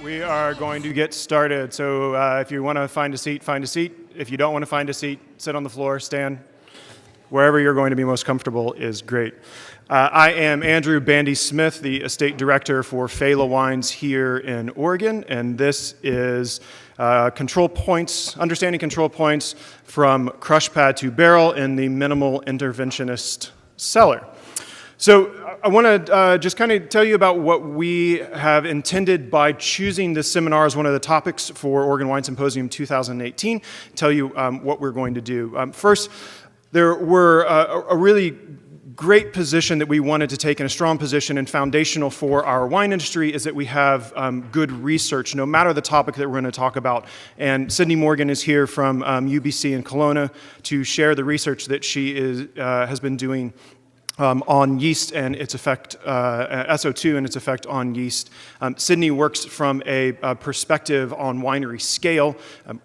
We are going to get started. So if you want to find a seat, find a seat. If you don't want to find a seat, sit on the floor, stand. Wherever you're going to be most comfortable is great. I am Andrew Bandy Smith, the estate director for Fela Wines here in Oregon, and this is control points, understanding control points from crush pad to barrel in the minimal interventionist cellar. So I want to just kind of tell you about what we have intended by choosing this seminar as one of the topics for Oregon Wine Symposium 2018, tell you what we're going to do. First, there were a really great position that we wanted to take, and a strong position and foundational for our wine industry is that we have good research, no matter the topic that we're going to talk about. And Sydney Morgan is here from UBC in Kelowna to share the research that she has been doing on yeast and its effect, SO2 and its effect on yeast. Sydney works from a perspective on winery scale,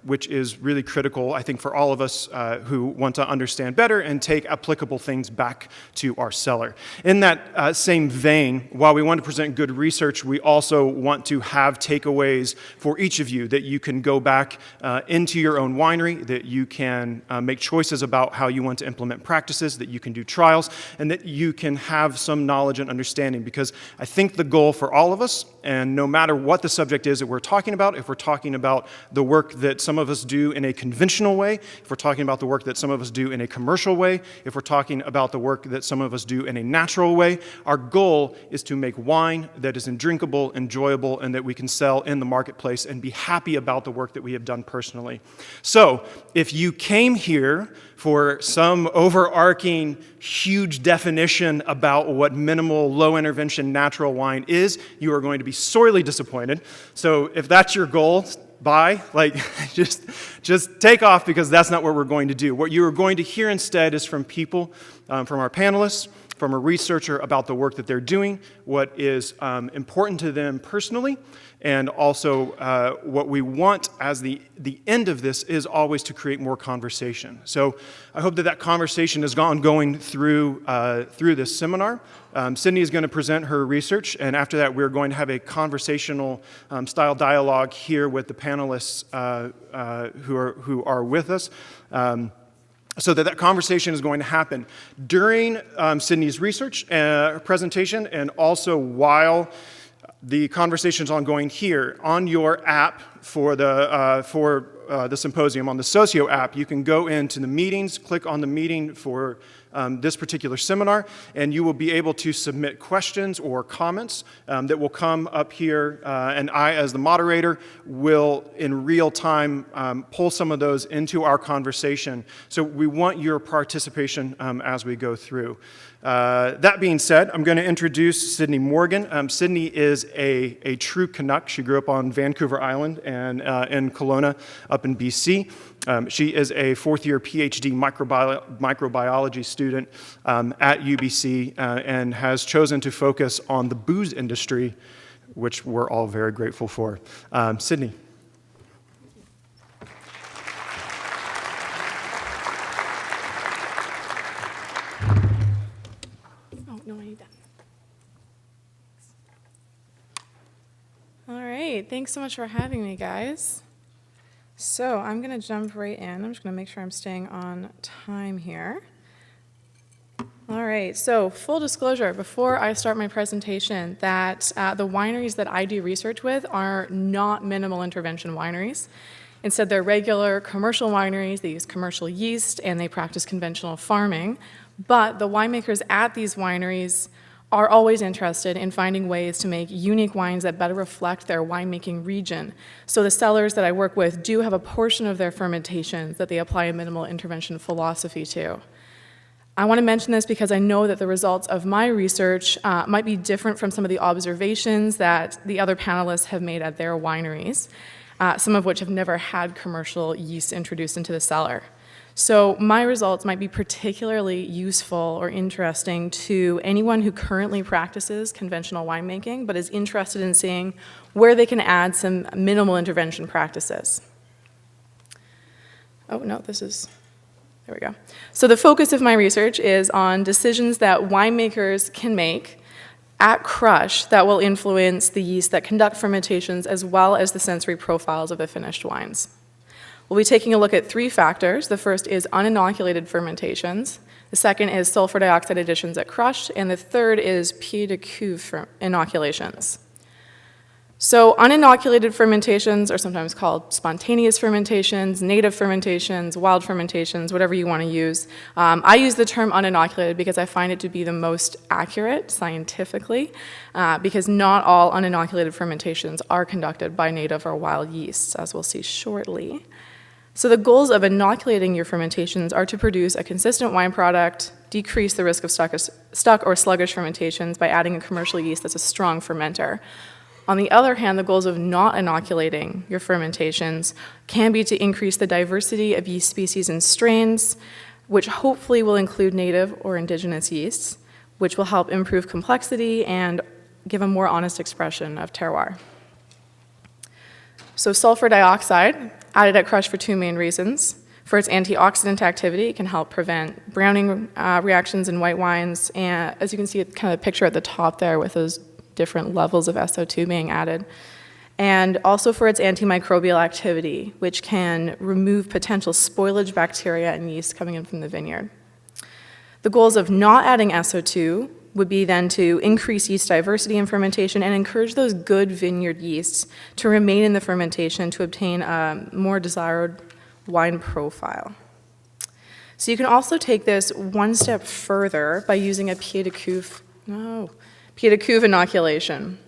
which is really critical, I think, for all of us who want to understand better and take applicable things back to our cellar. In that same vein, while we want to present good research, we also want to have takeaways for each of you that you can go back into your own winery, that you can make choices about how you want to implement practices, that you can do trials, and that you can have some knowledge and understanding, because I think the goal for all of us, and no matter what the subject is that we're talking about, if we're talking about the work that some of us do in a conventional way, if we're talking about the work that some of us do in a commercial way, if we're talking about the work that some of us do in a natural way, our goal is to make wine that is drinkable, enjoyable, and that we can sell in the marketplace and be happy about the work that we have done personally. So, if you came here for some overarching, huge definition about what minimal, low-intervention natural wine is, you are going to be sorely disappointed. So if that's your goal, bye. Just take off, because that's not what we're going to do. What you are going to hear instead is from people, from our panelists, from a researcher about the work that they're doing, what is important to them personally, and also what we want as the end of this is always to create more conversation. So I hope that conversation is ongoing through this seminar. Sydney is going to present her research, and after that we're going to have a conversational style dialogue here with the panelists who are with us. So that conversation is going to happen during Sydney's research presentation, and also while the conversation is ongoing here. On your app for the symposium, on the Socio app, you can go into the meetings, click on the meeting for this particular seminar, and you will be able to submit questions or comments that will come up here, and I, as the moderator, will in real time pull some of those into our conversation. So we want your participation as we go through. That being said, I'm going to introduce Sydney Morgan. Sydney is a true Canuck. She grew up on Vancouver Island and in Kelowna up in BC. She is a fourth-year PhD microbiology student at UBC and has chosen to focus on the booze industry, which we're all very grateful for. Sydney. Oh, no, I need that. All right, thanks so much for having me, guys. So I'm going to jump right in. I'm just going to make sure I'm staying on time here. All right, so full disclosure, before I start my presentation, that the wineries that I do research with are not minimal intervention wineries. Instead, they're regular commercial wineries. They use commercial yeast, and they practice conventional farming. But the winemakers at these wineries are always interested in finding ways to make unique wines that better reflect their winemaking region. So the cellars that I work with do have a portion of their fermentations that they apply a minimal intervention philosophy to. I want to mention this because I know that the results of my research might be different from some of the observations that the other panelists have made at their wineries, some of which have never had commercial yeast introduced into the cellar. So my results might be particularly useful or interesting to anyone who currently practices conventional winemaking but is interested in seeing where they can add some minimal intervention practices. Oh, no, there we go. So the focus of my research is on decisions that winemakers can make at crush that will influence the yeast that conduct fermentations as well as the sensory profiles of the finished wines. We'll be taking a look at 3 factors. The first is uninoculated fermentations. The second is sulfur dioxide additions at crush. And the third is pied de cuve inoculations. So uninoculated fermentations are sometimes called spontaneous fermentations, native fermentations, wild fermentations, whatever you want to use. I use the term uninoculated because I find it to be the most accurate scientifically, because not all uninoculated fermentations are conducted by native or wild yeasts, as we'll see shortly. So the goals of inoculating your fermentations are to produce a consistent wine product, decrease the risk of stuck or sluggish fermentations by adding a commercial yeast that's a strong fermenter. On the other hand, the goals of not inoculating your fermentations can be to increase the diversity of yeast species and strains, which hopefully will include native or indigenous yeasts, which will help improve complexity and give a more honest expression of terroir. So sulfur dioxide, added at crush for 2 main reasons. For its antioxidant activity, it can help prevent browning reactions in white wines, and as you can see, kind of the picture at the top there with those different levels of SO2 being added, and also for its antimicrobial activity, which can remove potential spoilage bacteria and yeast coming in from the vineyard. The goals of not adding SO2 would be then to increase yeast diversity in fermentation and encourage those good vineyard yeasts to remain in the fermentation to obtain a more desired wine profile. So you can also take this one step further by using a pied de cuve inoculation.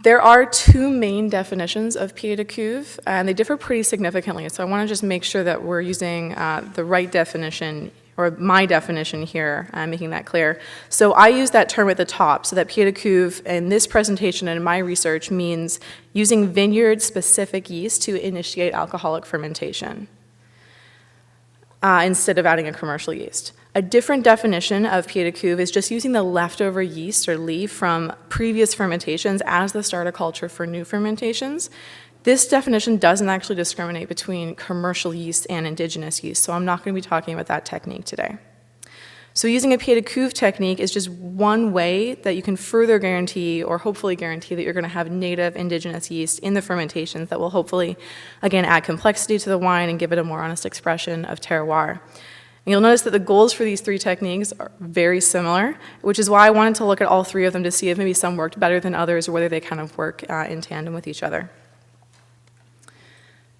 There are 2 main definitions of pied de cuve, and they differ pretty significantly, so I want to just make sure that we're using the right definition, or my definition here, making that clear. So I use that term at the top, so that pied de cuve in this presentation and in my research means using vineyard-specific yeast to initiate alcoholic fermentation instead of adding a commercial yeast. A different definition of pied de cuve is just using the leftover yeast or leaf from previous fermentations as the starter culture for new fermentations. This definition doesn't actually discriminate between commercial yeast and indigenous yeast, so I'm not going to be talking about that technique today. So using a pied de cuve technique is just one way that you can further guarantee, or hopefully guarantee, that you're going to have native indigenous yeast in the fermentations that will hopefully, again, add complexity to the wine and give it a more honest expression of terroir. And you'll notice that the goals for these 3 techniques are very similar, which is why I wanted to look at all 3 of them to see if maybe some worked better than others or whether they kind of work in tandem with each other.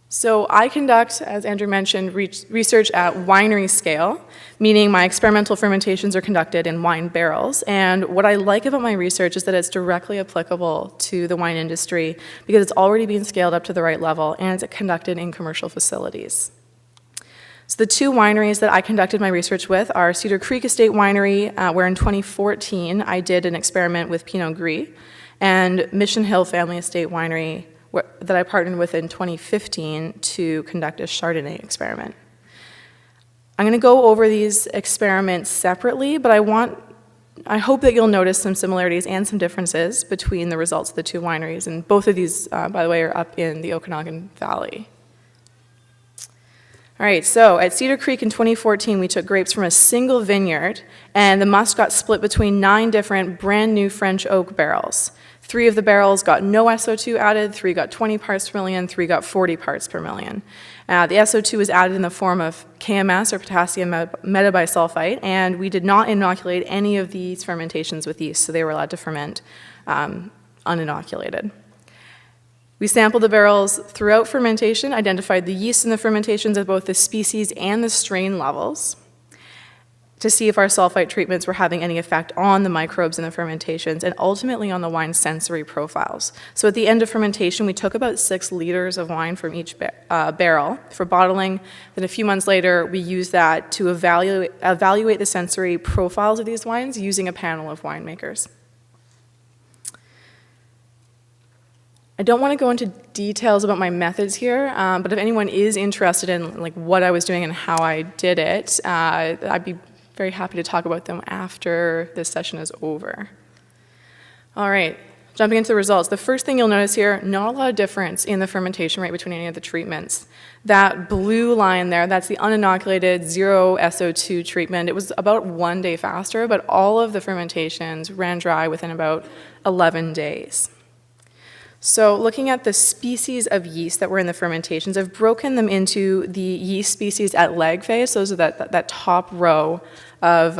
So I conduct, as Andrew mentioned, research at winery scale, meaning my experimental fermentations are conducted in wine barrels. And what I like about my research is that it's directly applicable to the wine industry because it's already being scaled up to the right level and it's conducted in commercial facilities. So the 2 wineries that I conducted my research with are Cedar Creek Estate Winery, where in 2014 I did an experiment with Pinot Gris, and Mission Hill Family Estate Winery that I partnered with in 2015 to conduct a Chardonnay experiment. I'm going to go over these experiments separately, but I hope that you'll notice some similarities and some differences between the results of the 2 wineries, and both of these, by the way, are up in the Okanagan Valley. All right, so at Cedar Creek in 2014, we took grapes from a single vineyard, and the must got split between 9 different brand new French oak barrels. 3 of the barrels got no SO2 added, 3 got 20 parts per million, 3 got 40 parts per million. The SO2 was added in the form of KMS, or potassium metabisulfite, and we did not inoculate any of these fermentations with yeast, so they were allowed to ferment uninoculated. We sampled the barrels throughout fermentation, identified the yeast in the fermentations at both the species and the strain levels to see if our sulfite treatments were having any effect on the microbes in the fermentations and ultimately on the wine's sensory profiles. So at the end of fermentation, we took about 6 liters of wine from each barrel for bottling. Then a few months later, we used that to evaluate the sensory profiles of these wines using a panel of winemakers. I don't want to go into details about my methods here, but if anyone is interested in what I was doing and how I did it, I'd be very happy to talk about them after this session is over. All right, jumping into the results, the first thing you'll notice here, not a lot of difference in the fermentation rate between any of the treatments. That blue line there, that's the uninoculated 0 SO2 treatment. It was about 1 day faster, but all of the fermentations ran dry within about 11 days. So looking at the species of yeast that were in the fermentations, I've broken them into the yeast species at lag phase. Those are that top row of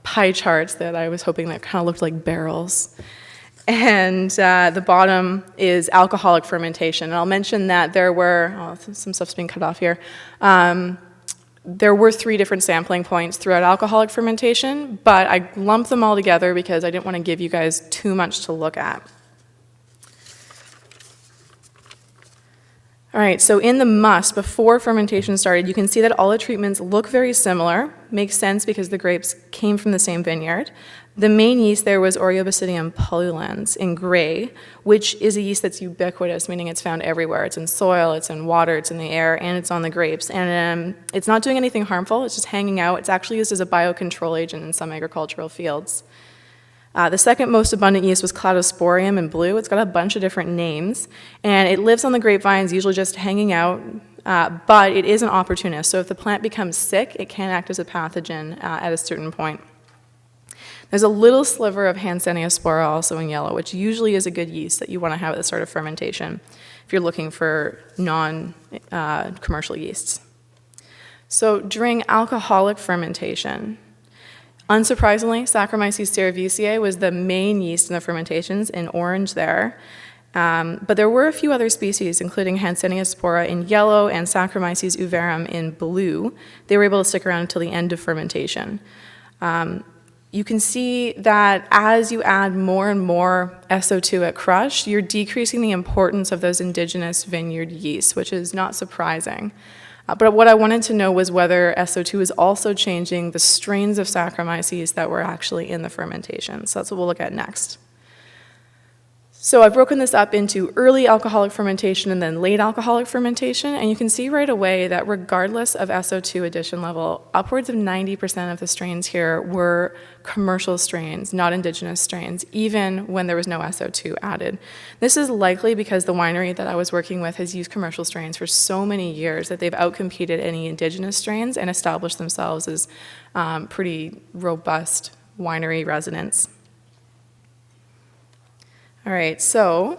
pie charts that I was hoping that kind of looked like barrels. And the bottom is alcoholic fermentation. And I'll mention that there were, some stuff's being cut off here. There were 3 different sampling points throughout alcoholic fermentation, but I lumped them all together because I didn't want to give you guys too much to look at. All right, so in the must, before fermentation started, you can see that all the treatments look very similar. Makes sense because the grapes came from the same vineyard. The main yeast there was Oreobasidium pullulans in gray, which is a yeast that's ubiquitous, meaning it's found everywhere. It's in soil, it's in water, it's in the air, and it's on the grapes. And it's not doing anything harmful, it's just hanging out. It's actually used as a biocontrol agent in some agricultural fields. The second most abundant yeast was Cladosporium in blue. It's got a bunch of different names, and it lives on the grapevines, usually just hanging out, but it is an opportunist. So if the plant becomes sick, it can act as a pathogen at a certain point. There's a little sliver of Hansennia spora also in yellow, which usually is a good yeast that you want to have at the start of fermentation if you're looking for non-commercial yeasts. So during alcoholic fermentation, unsurprisingly, Saccharomyces cerevisiae was the main yeast in the fermentations in orange there. But there were a few other species, including Hansennia spora in yellow and Saccharomyces uverum in blue. They were able to stick around until the end of fermentation. You can see that as you add more and more SO2 at crush, you're decreasing the importance of those indigenous vineyard yeasts, which is not surprising. But what I wanted to know was whether SO2 is also changing the strains of Saccharomyces that were actually in the fermentation. So that's what we'll look at next. So I've broken this up into early alcoholic fermentation and then late alcoholic fermentation, and you can see right away that regardless of SO2 addition level, upwards of 90% of the strains here were commercial strains, not indigenous strains, even when there was no SO2 added. This is likely because the winery that I was working with has used commercial strains for so many years that they've outcompeted any indigenous strains and established themselves as pretty robust winery residents. All right, so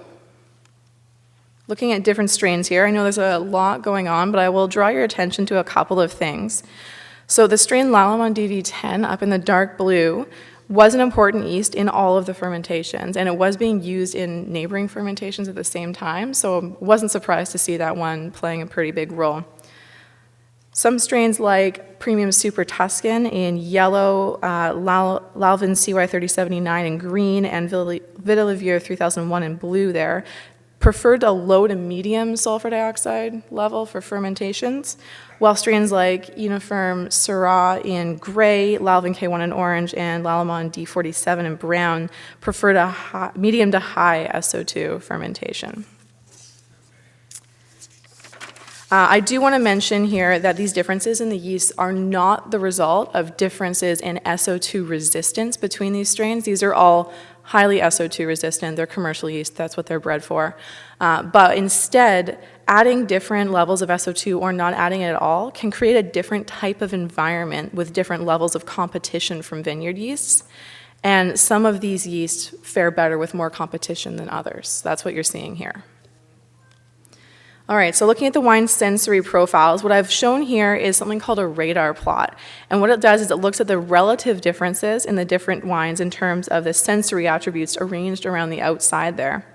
looking at different strains here, I know there's a lot going on, but I will draw your attention to a couple of things. So the strain Lallemand DV10 up in the dark blue was an important yeast in all of the fermentations, and it was being used in neighboring fermentations at the same time, so I wasn't surprised to see that one playing a pretty big role. Some strains like Premium Super Tuscan in yellow, Lalvin CY 3079 in green, and Vitilivier 3001 in blue there, preferred a low to medium sulfur dioxide level for fermentations, while strains like Uniform Syrah in gray, Lalvin K1 in orange, and Lallemand D47 in brown preferred a medium to high SO2 fermentation. I do want to mention here that these differences in the yeast are not the result of differences in SO2 resistance between these strains. These are all highly SO2 resistant. They're commercial yeast. That's what they're bred for. But instead, adding different levels of SO2 or not adding it at all can create a different type of environment with different levels of competition from vineyard yeasts. And some of these yeasts fare better with more competition than others. That's what you're seeing here. All right, so looking at the wine sensory profiles, what I've shown here is something called a radar plot. And what it does is it looks at the relative differences in the different wines in terms of the sensory attributes arranged around the outside there.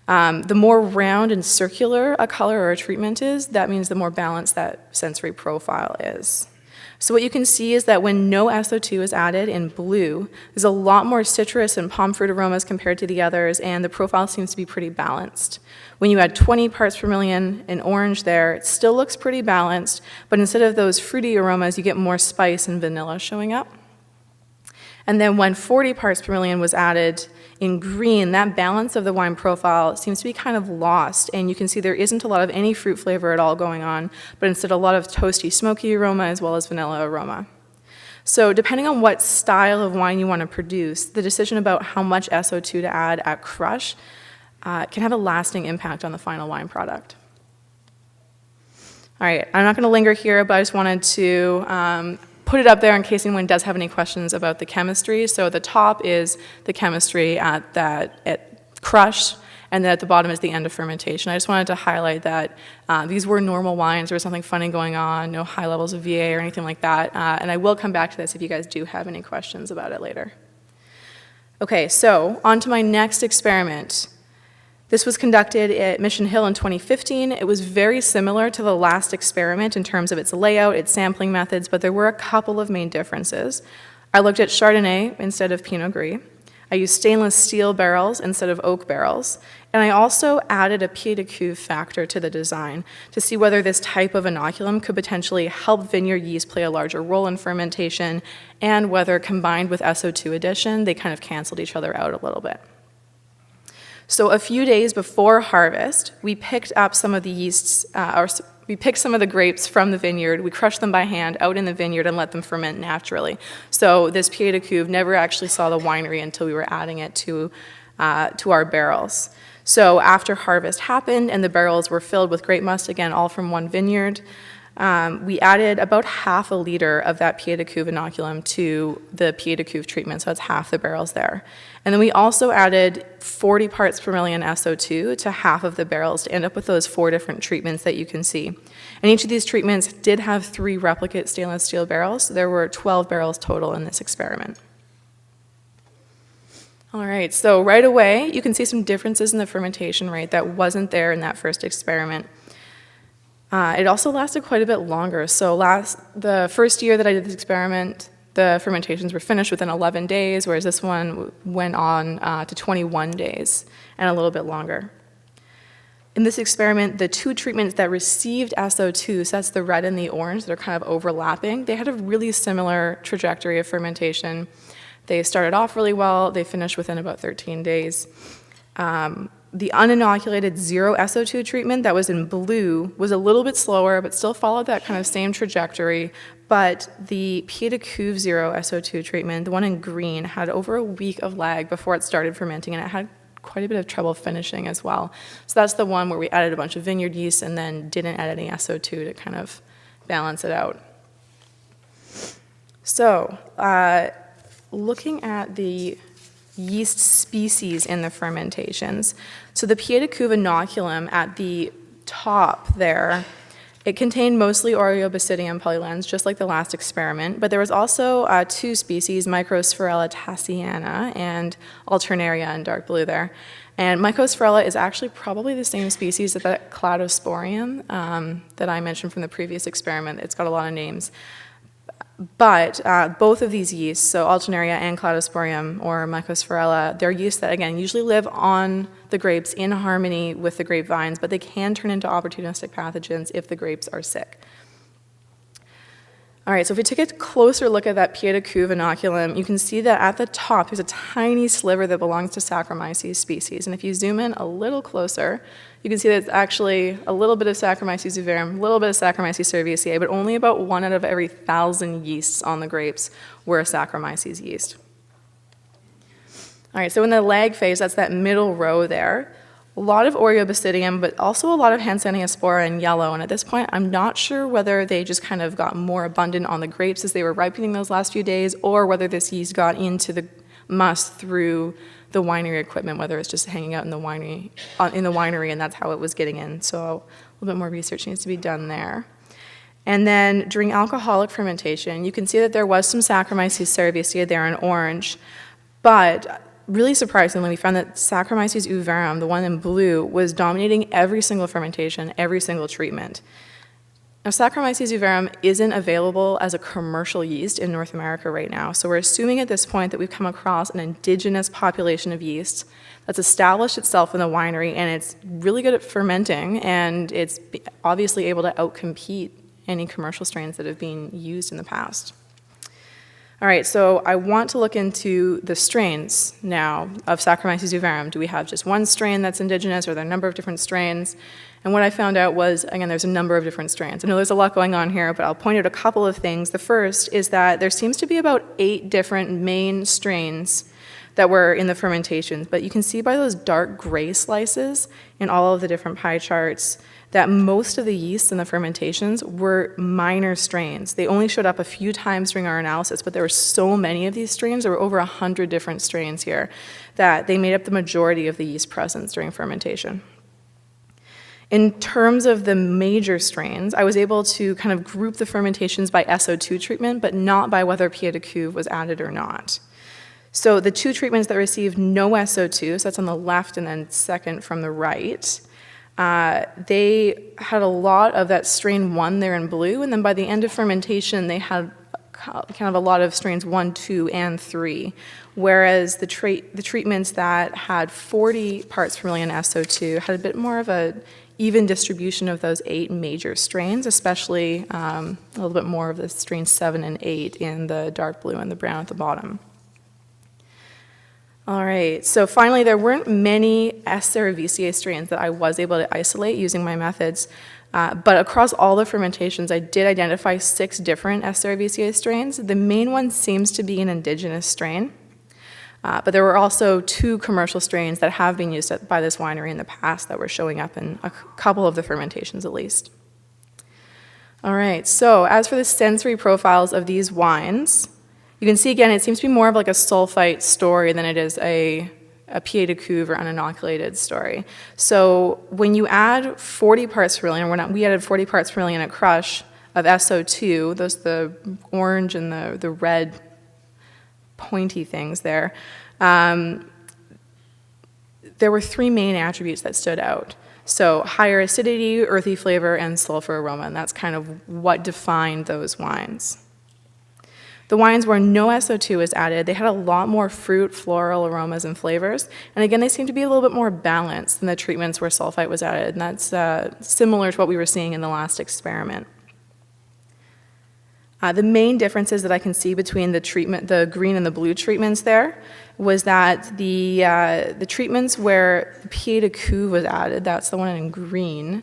The more round and circular a color or a treatment is, that means the more balanced that sensory profile is. So what you can see is that when no SO2 is added in blue, there's a lot more citrus and palm fruit aromas compared to the others, and the profile seems to be pretty balanced. When you add 20 parts per million in orange there, it still looks pretty balanced, but instead of those fruity aromas, you get more spice and vanilla showing up. And then when 40 parts per million was added in green, that balance of the wine profile seems to be kind of lost, and you can see there isn't a lot of any fruit flavor at all going on, but instead a lot of toasty, smoky aroma as well as vanilla aroma. So depending on what style of wine you want to produce, the decision about how much SO2 to add at crush can have a lasting impact on the final wine product. All right, I'm not going to linger here, but I just wanted to put it up there in case anyone does have any questions about the chemistry. So at the top is the chemistry at crush, and then at the bottom is the end of fermentation. I just wanted to highlight that these were normal wines. There was nothing funny going on, no high levels of VA or anything like that. And I will come back to this if you guys do have any questions about it later. Okay, so on to my next experiment. This was conducted at Mission Hill in 2015. It was very similar to the last experiment in terms of its layout, its sampling methods, but there were a couple of main differences. I looked at Chardonnay instead of Pinot Gris. I used stainless steel barrels instead of oak barrels. And I also added a pied de cuve factor to the design to see whether this type of inoculum could potentially help vineyard yeast play a larger role in fermentation, and whether combined with SO2 addition, they kind of canceled each other out a little bit. So a few days before harvest, we picked up some of the yeasts, we picked some of the grapes from the vineyard, we crushed them by hand out in the vineyard and let them ferment naturally. So this pied de cuve never actually saw the winery until we were adding it to our barrels. So after harvest happened and the barrels were filled with grape must, again, all from one vineyard, we added about half a liter of that pied de cuve inoculum to the pied de cuve treatment, so that's half the barrels there. And then we also added 40 parts per million SO2 to half of the barrels to end up with those 4 different treatments that you can see. And each of these treatments did have 3 replicate stainless steel barrels, so there were 12 barrels total in this experiment. All right, so right away, you can see some differences in the fermentation rate that wasn't there in that first experiment. It also lasted quite a bit longer. So the first year that I did this experiment, the fermentations were finished within 11 days, whereas this one went on to 21 days and a little bit longer. In this experiment, the 2 treatments that received SO2, so that's the red and the orange, that are kind of overlapping, they had a really similar trajectory of fermentation. They started off really well, they finished within about 13 days. The uninoculated 0 SO2 treatment that was in blue was a little bit slower, but still followed that kind of same trajectory. But the pied de cuve 0 SO2 treatment, the one in green, had over a week of lag before it started fermenting, and it had quite a bit of trouble finishing as well. So that's the one where we added a bunch of vineyard yeast and then didn't add any SO2 to kind of balance it out. So looking at the yeast species in the fermentations. So the pied de cuve inoculum at the top there, it contained mostly Oreobasidium polylens, just like the last experiment, but there was also 2 species, Mycosphaerella tassiana and Alternaria in dark blue there. And Mycosphaerella is actually probably the same species as that Cladosporium that I mentioned from the previous experiment. It's got a lot of names. But both of these yeasts, so Alternaria and Cladosporium or Mycosphaerella, they're yeasts that, again, usually live on the grapes in harmony with the grapevines, but they can turn into opportunistic pathogens if the grapes are sick. All right, so if we take a closer look at that pied de cuve inoculum, you can see that at the top there's a tiny sliver that belongs to Saccharomyces species. And if you zoom in a little closer, you can see that it's actually a little bit of Saccharomyces uverum, a little bit of Saccharomyces cerevisiae, but only about 1 out of every 1,000 yeasts on the grapes were a Saccharomyces yeast. All right, so in the lag phase, that's that middle row there. A lot of Oreobasidium, but also a lot of Hansenia spora in yellow. And at this point, I'm not sure whether they just kind of got more abundant on the grapes as they were ripening those last few days, or whether this yeast got into the must through the winery equipment, whether it's just hanging out in the winery, and that's how it was getting in. So a little bit more research needs to be done there. And then during alcoholic fermentation, you can see that there was some Saccharomyces cerevisiae there in orange, but really surprisingly, we found that Saccharomyces uverum, the one in blue, was dominating every single fermentation, every single treatment. Now, Saccharomyces uverum isn't available as a commercial yeast in North America right now, so we're assuming at this point that we've come across an indigenous population of yeast that's established itself in the winery, and it's really good at fermenting, and it's obviously able to outcompete any commercial strains that have been used in the past. All right, so I want to look into the strains now of Saccharomyces euverum. Do we have just one strain that's indigenous, or are there a number of different strains? And what I found out was, again, there's a number of different strains. I know there's a lot going on here, but I'll point out a couple of things. The first is that there seems to be about 8 different main strains that were in the fermentations, but you can see by those dark gray slices in all of the different pie charts that most of the yeasts in the fermentations were minor strains. They only showed up a few times during our analysis, but there were so many of these strains, there were over 100 different strains here, that they made up the majority of the yeast presence during fermentation. In terms of the major strains, I was able to kind of group the fermentations by SO2 treatment, but not by whether pied de cuve was added or not. So the 2 treatments that received no SO2, so that's on the left and then second from the right, they had a lot of that strain 1 there in blue, and then by the end of fermentation, they had kind of a lot of strains 1, 2, and 3, whereas the treatments that had 40 parts per million SO2 had a bit more of a even distribution of those 8 major strains, especially a little bit more of the strains 7 and 8 in the dark blue and the brown at the bottom. All right, so finally, there weren't many S. cerevisiae strains that I was able to isolate using my methods, but across all the fermentations, I did identify 6 different S. cerevisiae strains. The main one seems to be an indigenous strain, but there were also 2 commercial strains that have been used by this winery in the past that were showing up in a couple of the fermentations at least. All right, so as for the sensory profiles of these wines, you can see again, it seems to be more of like a sulfite story than it is a pied de cuve or uninoculated story. So when you add 40 parts per million, we added 40 parts per million at crush of SO2, those the orange and the red pointy things there. There were 3 main attributes that stood out. So higher acidity, earthy flavor, and sulfur aroma, and that's kind of what defined those wines. The wines where no SO2 was added, they had a lot more fruit, floral aromas, and flavors. And again, they seem to be a little bit more balanced than the treatments where sulfite was added. And that's similar to what we were seeing in the last experiment. The main differences that I can see between the green and the blue treatments there was that the treatments where pied de cuve was added, that's the one in green,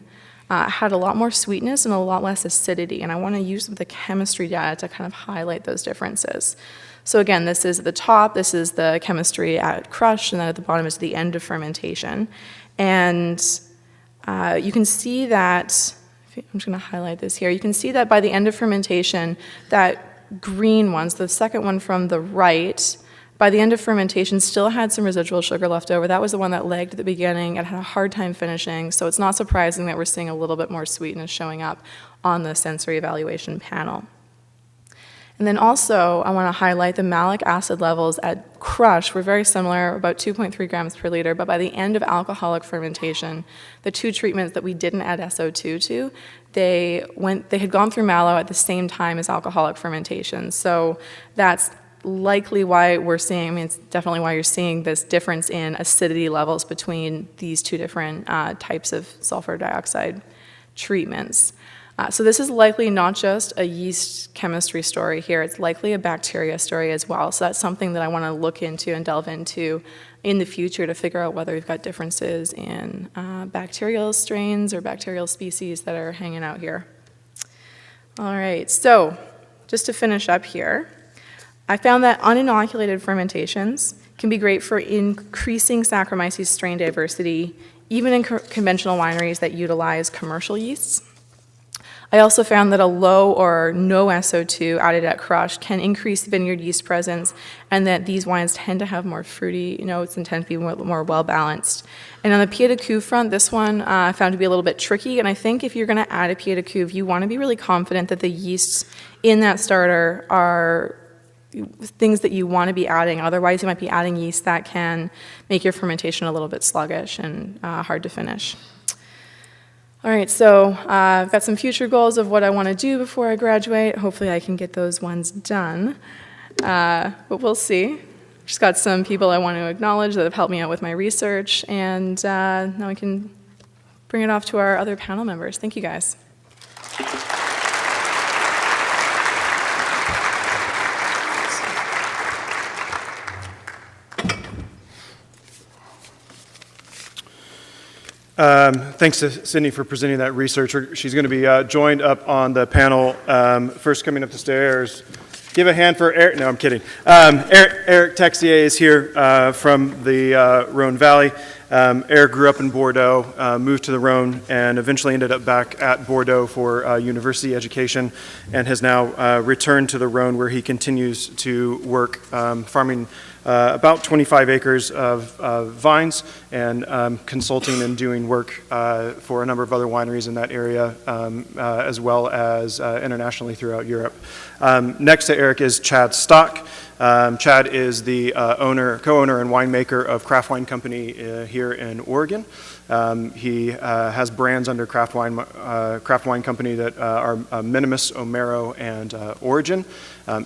had a lot more sweetness and a lot less acidity, and I want to use the chemistry data to kind of highlight those differences. So again, this is at the top, this is the chemistry at crush, and then at the bottom is the end of fermentation. And you can see that, I'm just going to highlight this here, you can see that by the end of fermentation, that green one, so the second one from the right, by the end of fermentation, still had some residual sugar left over. That was the one that lagged at the beginning. It had a hard time finishing, so it's not surprising that we're seeing a little bit more sweetness showing up on the sensory evaluation panel. And then also, I want to highlight the malic acid levels at crush were very similar, about 2.3 grams per liter, but by the end of alcoholic fermentation, the 2 treatments that we didn't add SO2 to, they had gone through mallow at the same time as alcoholic fermentation. So that's likely why we're seeing, I mean, it's definitely why you're seeing this difference in acidity levels between these 2 different types of sulfur dioxide treatments. So this is likely not just a yeast chemistry story here, it's likely a bacteria story as well. So that's something that I want to look into and delve into in the future to figure out whether we've got differences in bacterial strains or bacterial species that are hanging out here. All right, so just to finish up here, I found that uninoculated fermentations can be great for increasing Saccharomyces strain diversity, even in conventional wineries that utilize commercial yeasts. I also found that a low or no SO2 added at crush can increase vineyard yeast presence, and that these wines tend to have more fruity notes and tend to be more well-balanced. And on the pied de cuve front, this one I found to be a little bit tricky, and I think if you're going to add a pied de cuve, you want to be really confident that the yeasts in that starter are things that you want to be adding. Otherwise, you might be adding yeast that can make your fermentation a little bit sluggish and hard to finish. All right, so I've got some future goals of what I want to do before I graduate. Hopefully I can get those ones done, but we'll see. Just got some people I want to acknowledge that have helped me out with my research, and now we can bring it off to our other panel members. Thank you, guys. Thanks to Sydney for presenting that research. She's going to be joined up on the panel. First coming up the stairs. Give a hand for Eric. No, I'm kidding. Eric Texier is here from the Rhone Valley. Eric grew up in Bordeaux, moved to the Rhone, and eventually ended up back at Bordeaux for university education, and has now returned to the Rhone, where he continues to work farming about 25 acres of vines and consulting and doing work for a number of other wineries in that area, as well as internationally throughout Europe. Next to Eric is Chad Stock. Chad is the co-owner and winemaker of Craft Wine Company here in Oregon. He has brands under Craft Wine Company that are Minimus, Omero, and Origin.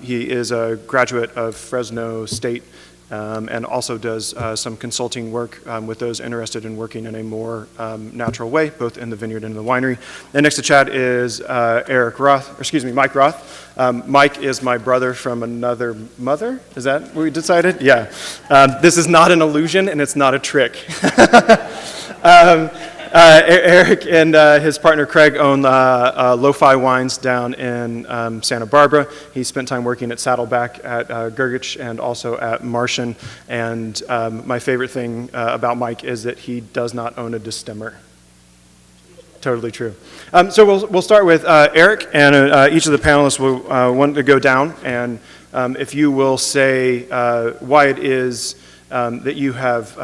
He is a graduate of Fresno State and also does some consulting work with those interested in working in a more natural way, both in the vineyard and the winery. And next to Chad is Mike Roth. Mike is my brother from another mother. Is that what we decided? Yeah. This is not an illusion, and it's not a trick. Eric and his partner Craig own Lo-Fi Wines down in Santa Barbara. He spent time working at Saddleback, at Gergich, and also at Martian. And my favorite thing about Mike is that he does not own a distemmer. Totally true. So we'll start with Eric, and each of the panelists will want to go down, and if you will say why it is that you have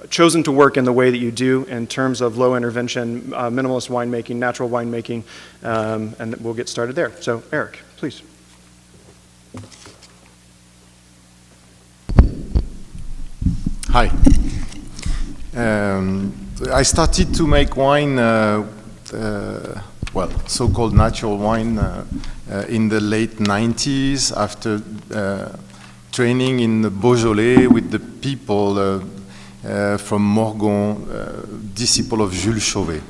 chosen to work in the way that you do in terms of low intervention, minimalist winemaking, natural winemaking, and we'll get started there. So Eric, please. Hi. I started to make wine, so-called natural wine, in the late 90s after training in the Beaujolais with the people from Morgon, disciple of Jules Chauvet.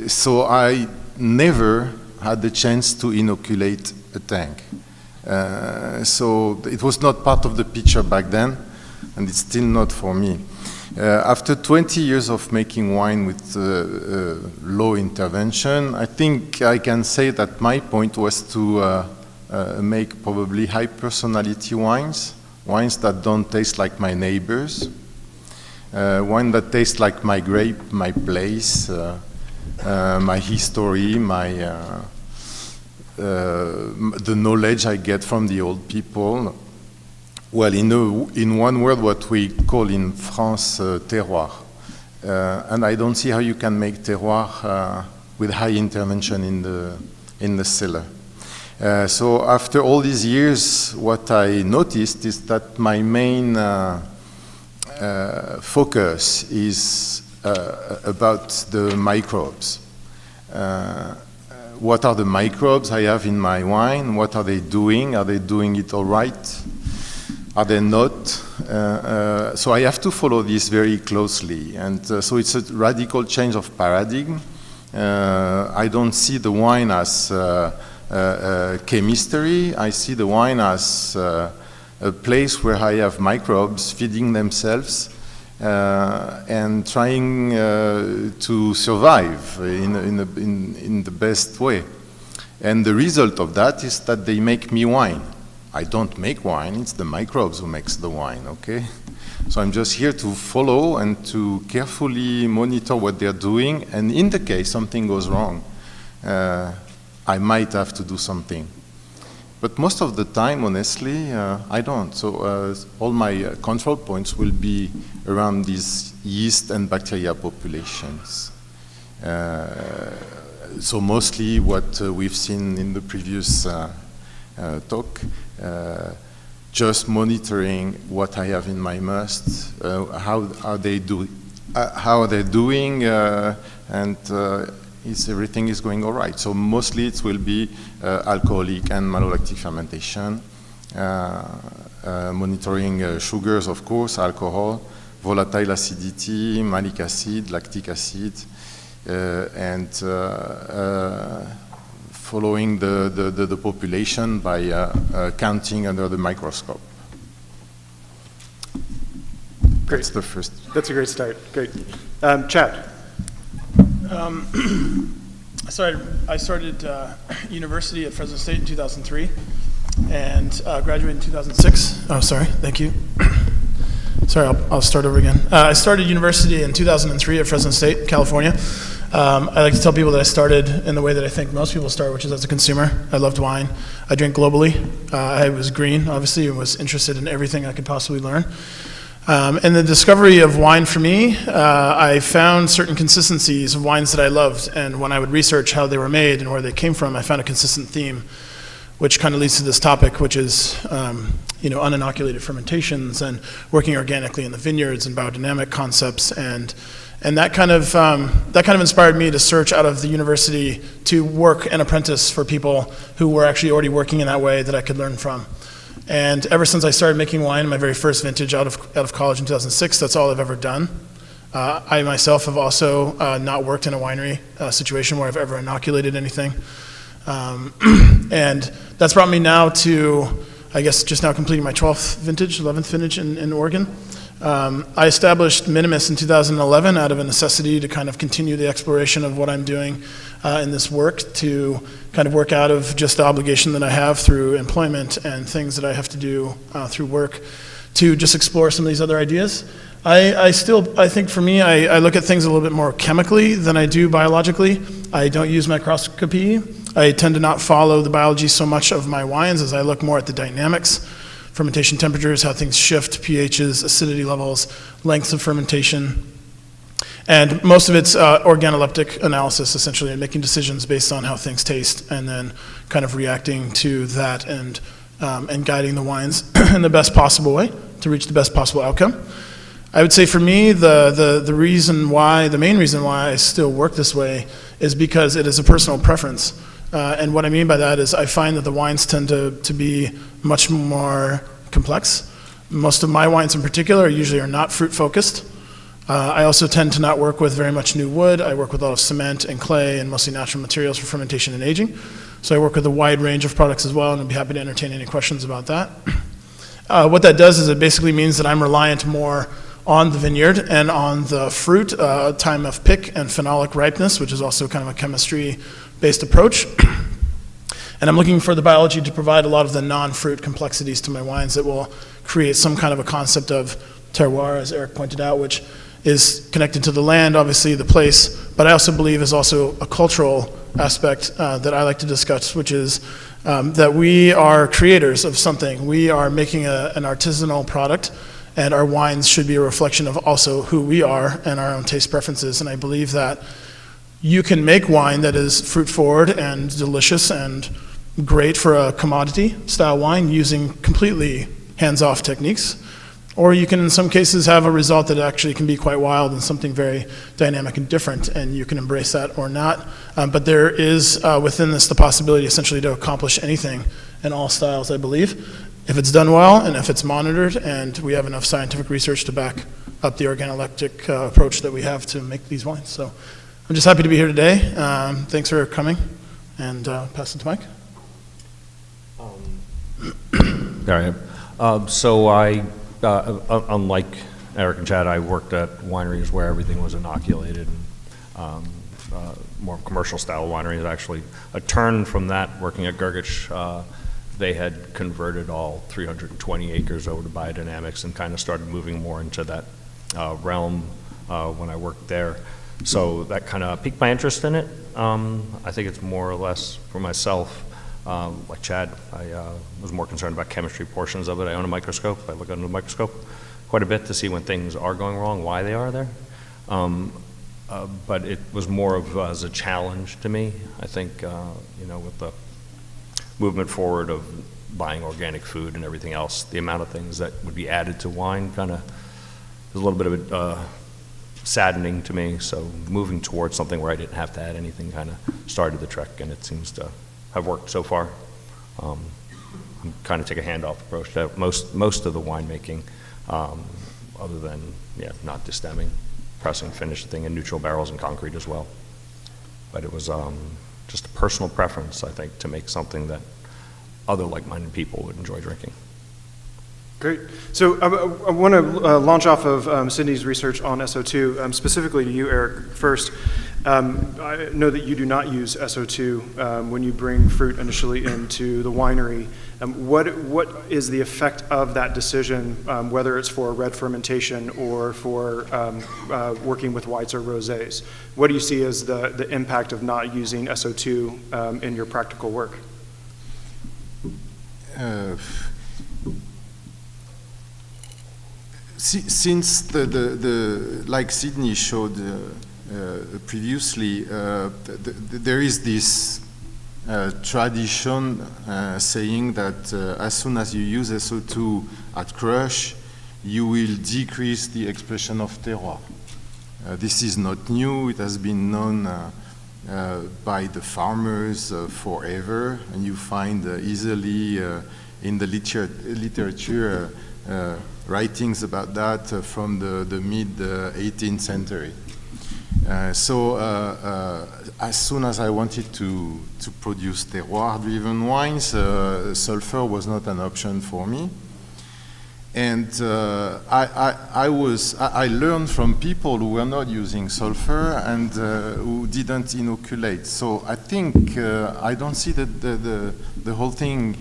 So I never had the chance to inoculate a tank. So it was not part of the picture back then, and it's still not for me. After 20 years of making wine with low intervention, I think I can say that my point was to make probably high personality wines that don't taste like my neighbors, wine that tastes like my grape, my place, my history, the knowledge I get from the old people. Well, in one word, what we call in France terroir. And I don't see how you can make terroir with high intervention in the cellar. So after all these years, what I noticed is that my main focus is about the microbes. What are the microbes I have in my wine? What are they doing? Are they doing it all right? Are they not? So I have to follow this very closely. And so it's a radical change of paradigm. I don't see the wine as chemistry. I see the wine as a place where I have microbes feeding themselves and trying to survive in the best way. And the result of that is that they make me wine. I don't make wine, it's the microbes who makes the wine, okay? So I'm just here to follow and to carefully monitor what they're doing, and in the case something goes wrong, I might have to do something. But most of the time, honestly, I don't. So all my control points will be around these yeast and bacteria populations. So mostly what we've seen in the previous talk, just monitoring what I have in my must, how are they doing, and is everything is going all right. So mostly it will be alcoholic and malolactic fermentation, monitoring sugars, of course, alcohol, volatile acidity, malic acid, lactic acid, and following the population by counting under the microscope. Great. That's the first. That's a great start. Great. Chad. I started university at Fresno State in 2003 and graduated in 2006. Oh, sorry. Thank you. Sorry, I'll start over again. I started university in 2003 at Fresno State, California. I like to tell people that I started in the way that I think most people start, which is as a consumer. I loved wine. I drank globally. I was green, obviously, and was interested in everything I could possibly learn. And the discovery of wine for me, I found certain consistencies of wines that I loved. And when I would research how they were made and where they came from, I found a consistent theme, which kind of leads to this topic, which is uninoculated fermentations and working organically in the vineyards and biodynamic concepts. And that kind of inspired me to search out of the university to work and apprentice for people who were actually already working in that way that I could learn from. And ever since I started making wine, my very first vintage out of college in 2006, that's all I've ever done. I myself have also not worked in a winery situation where I've ever inoculated anything. And that's brought me now to, I guess, just now completing my 11th vintage in Oregon. I established Minimus in 2011 out of a necessity to kind of continue the exploration of what I'm doing in this work, to kind of work out of just the obligation that I have through employment and things that I have to do through work, to just explore some of these other ideas. I think for me, I look at things a little bit more chemically than I do biologically. I don't use microscopy. I tend to not follow the biology so much of my wines as I look more at the dynamics, fermentation temperatures, how things shift, pHs, acidity levels, lengths of fermentation. And most of it's organoleptic analysis, essentially, and making decisions based on how things taste and then kind of reacting to that and guiding the wines in the best possible way to reach the best possible outcome. I would say for me, the main reason why I still work this way is because it is a personal preference. And what I mean by that is I find that the wines tend to be much more complex. Most of my wines in particular usually are not fruit focused. I also tend to not work with very much new wood. I work with a lot of cement and clay and mostly natural materials for fermentation and aging. So I work with a wide range of products as well, and I'd be happy to entertain any questions about that. What that does is it basically means that I'm reliant more on the vineyard and on the fruit, time of pick and phenolic ripeness, which is also kind of a chemistry-based approach. And I'm looking for the biology to provide a lot of the non-fruit complexities to my wines that will create some kind of a concept of terroir, as Eric pointed out, which is connected to the land, obviously the place, but I also believe is also a cultural aspect that I like to discuss, which is that we are creators of something. We are making an artisanal product, and our wines should be a reflection of also who we are and our own taste preferences. And I believe that you can make wine that is fruit forward and delicious and great for a commodity style wine using completely hands-off techniques. Or you can, in some cases, have a result that actually can be quite wild and something very dynamic and different, and you can embrace that or not. But there is within this the possibility essentially to accomplish anything in all styles, I believe, if it's done well and if it's monitored and we have enough scientific research to back up the organoleptic approach that we have to make these wines. So I'm just happy to be here today. Thanks for coming, and pass it to Mike. There I am. So I, unlike Eric and Chad, I worked at wineries where everything was inoculated, and more commercial style wineries. Actually, a turn from that, working at Gergich, they had converted all 320 acres over to biodynamics and kind of started moving more into that realm when I worked there. So that kind of piqued my interest in it. I think it's more or less for myself. Like Chad, I was more concerned about chemistry portions of it. I own a microscope. I look under the microscope quite a bit to see when things are going wrong, why they are there. But it was more of as a challenge to me. I think, with the movement forward of buying organic food and everything else, the amount of things that would be added to wine kind of was a little bit of a saddening to me. So moving towards something where I didn't have to add anything kind of started the trek, and it seems to have worked so far. I'm kind of take a handoff approach to most of the winemaking, other than not destemming, pressing, finish the thing in neutral barrels and concrete as well. But it was just a personal preference, I think, to make something that other like-minded people would enjoy drinking. Great. So I want to launch off of Sydney's research on SO2, specifically to you, Eric, first. I know that you do not use SO2 when you bring fruit initially into the winery. What is the effect of that decision, whether it's for red fermentation or for working with whites or rosés? What do you see as the impact of not using SO2 in your practical work? Since like Sydney showed previously, there is this tradition saying that as soon as you use SO2 at crush, you will decrease the expression of terroir. This is not new. It has been known by the farmers forever, and you find easily in the literature writings about that from the mid-18th century. So as soon as I wanted to produce terroir-driven wines, sulfur was not an option for me. And I learned from people who were not using sulfur and who didn't inoculate. So I think I don't see the whole thing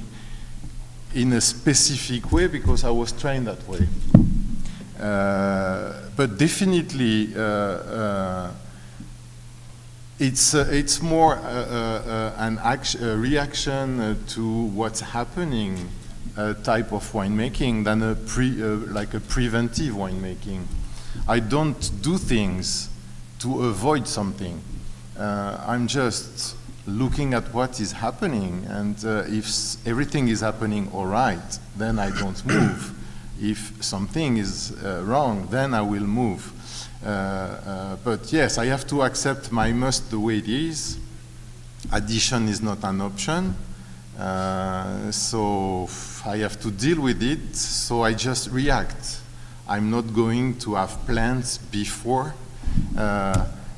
in a specific way because I was trained that way. But definitely, it's more a reaction to what's happening type of winemaking than like a preventive winemaking. I don't do things to avoid something. I'm just looking at what is happening, and if everything is happening all right, then I don't move. If something is wrong, then I will move. But yes, I have to accept my must the way it is. Addition is not an option. So I have to deal with it, so I just react. I'm not going to have plans before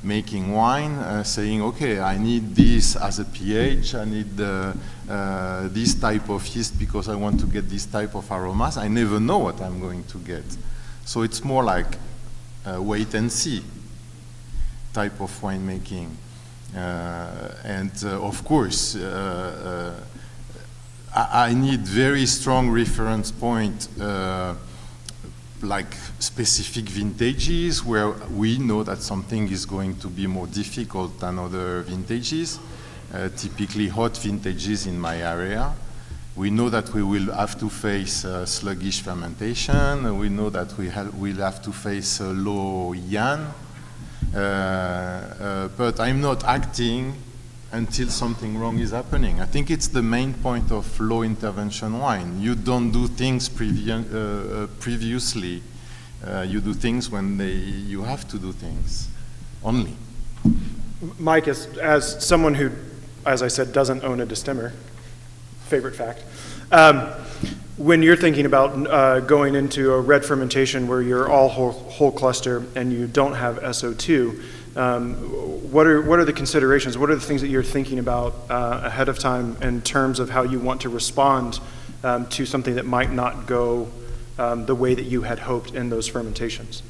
making wine, saying, okay, I need this as a pH, I need this type of yeast because I want to get this type of aromas. I never know what I'm going to get. So it's more like wait and see type of winemaking. And of course, I need very strong reference point, like specific vintages where we know that something is going to be more difficult than other vintages, typically hot vintages in my area. We know that we will have to face sluggish fermentation. We know that we'll have to face low yan. But I'm not acting until something wrong is happening. I think it's the main point of low intervention wine. You don't do things previously. You do things when you have to do things only. Mike, as someone who, as I said, doesn't own a distemmer, favorite fact, when you're thinking about going into a red fermentation where you're all whole cluster and you don't have SO2, what are the considerations? What are the things that you're thinking about ahead of time in terms of how you want to respond to something that might not go the way that you had hoped in those fermentations?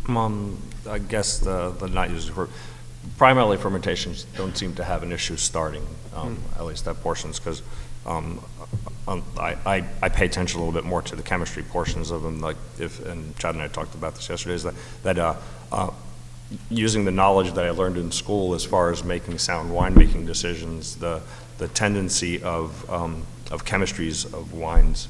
I guess the not using for primarily fermentations don't seem to have an issue starting, at least at portions, because I pay attention a little bit more to the chemistry portions of them. Like and Chad and I talked about this yesterday, is that using the knowledge that I learned in school as far as making sound winemaking decisions, the tendency of chemistries of wines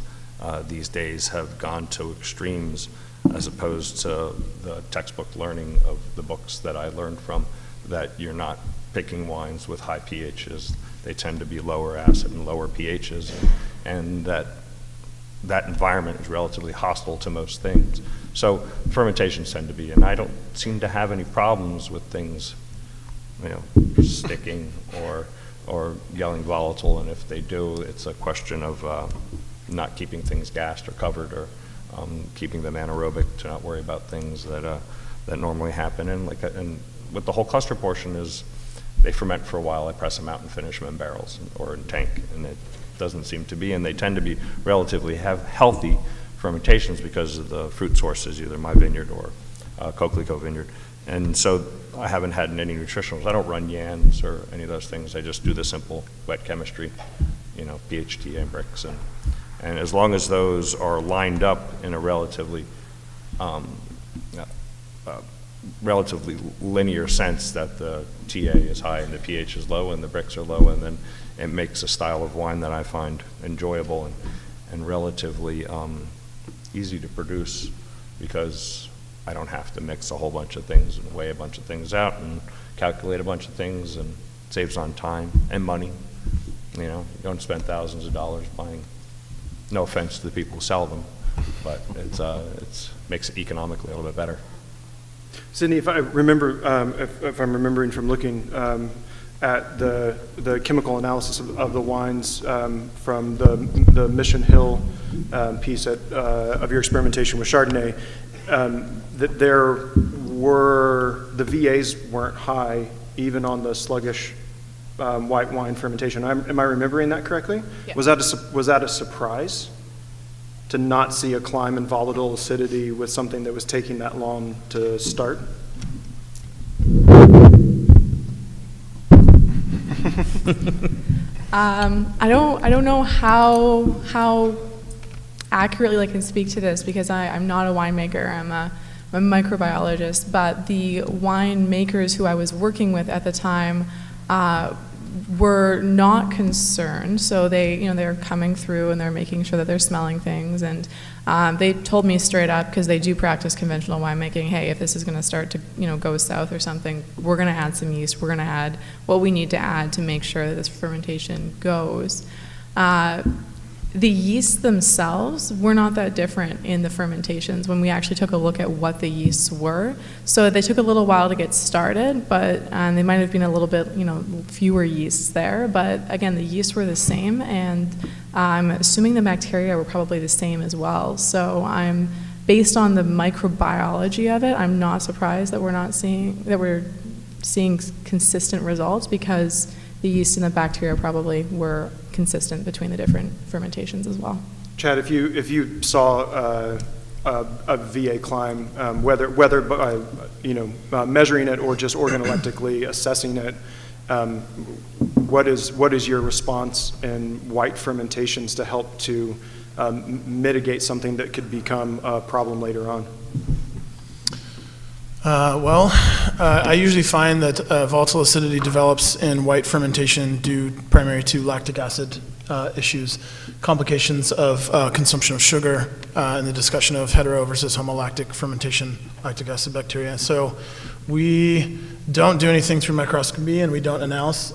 these days have gone to extremes as opposed to the textbook learning of the books that I learned from, that you're not picking wines with high pHs. They tend to be lower acid and lower pHs, and that environment is relatively hostile to most things. So fermentations tend to be, and I don't seem to have any problems with things, sticking or yelling volatile. And if they do, it's a question of not keeping things gassed or covered, or keeping them anaerobic to not worry about things that normally happen. And with the whole cluster portion is, they ferment for a while, I press them out and finish them in barrels or in tank, and it doesn't seem to be, and they tend to be relatively healthy fermentations because of the fruit sources, either my vineyard or Coquelicot vineyard. And so I haven't had any nutritionals. I don't run YANs or any of those things. I just do the simple wet chemistry, PHT and bricks. And as long as those are lined up in a relatively linear sense, that the TA is high and the pH is low and the bricks are low, and then it makes a style of wine that I find enjoyable and relatively easy to produce, because I don't have to mix a whole bunch of things and weigh a bunch of things out and calculate a bunch of things, and it saves on time and money. You don't spend thousands of dollars buying, no offense to the people who sell them, but it's makes it economically a little bit better. Sydney, if I remember, if I'm remembering from looking at the chemical analysis of the wines from the Mission Hill piece of your experimentation with Chardonnay, that the VAs weren't high even on the sluggish white wine fermentation. Am I remembering that correctly? Yeah. Was that a surprise to not see a climb in volatile acidity with something that was taking that long to start? I don't know how accurately I can speak to this, because I'm not a winemaker. I'm a microbiologist, but the winemakers who I was working with at the time were not concerned. So they're coming through and they're making sure that they're smelling things, and they told me straight up, because they do practice conventional winemaking, hey, if this is going to start to go south or something, we're going to add some yeast. We're going to add what we need to add to make sure that this fermentation goes. The yeasts themselves were not that different in the fermentations when we actually took a look at what the yeasts were. So they took a little while to get started, but they might have been a little bit, fewer yeasts there. But again, the yeasts were the same, and I'm assuming the bacteria were probably the same as well. So based on the microbiology of it, I'm not surprised that we're seeing consistent results, because the yeast and the bacteria probably were consistent between the different fermentations as well. Chad, if you saw a VA climb, whether by measuring it or just organoleptically assessing it, what is your response in white fermentations to help to mitigate something that could become a problem later on? I usually find that volatile acidity develops in white fermentation due primarily to lactic acid issues, complications of consumption of sugar, and the discussion of hetero versus homolactic fermentation, lactic acid bacteria. So we don't do anything through microscopy, and we don't analyze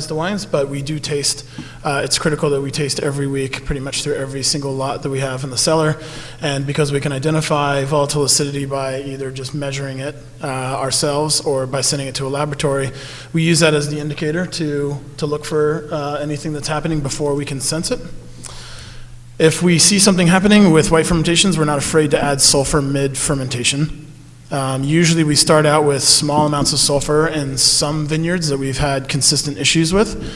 the wines, but we do taste. It's critical that we taste every week, pretty much through every single lot that we have in the cellar. And because we can identify volatile acidity by either just measuring it ourselves or by sending it to a laboratory, we use that as the indicator to look for anything that's happening before we can sense it. If we see something happening with white fermentations, we're not afraid to add sulfur mid-fermentation. Usually we start out with small amounts of sulfur in some vineyards that we've had consistent issues with.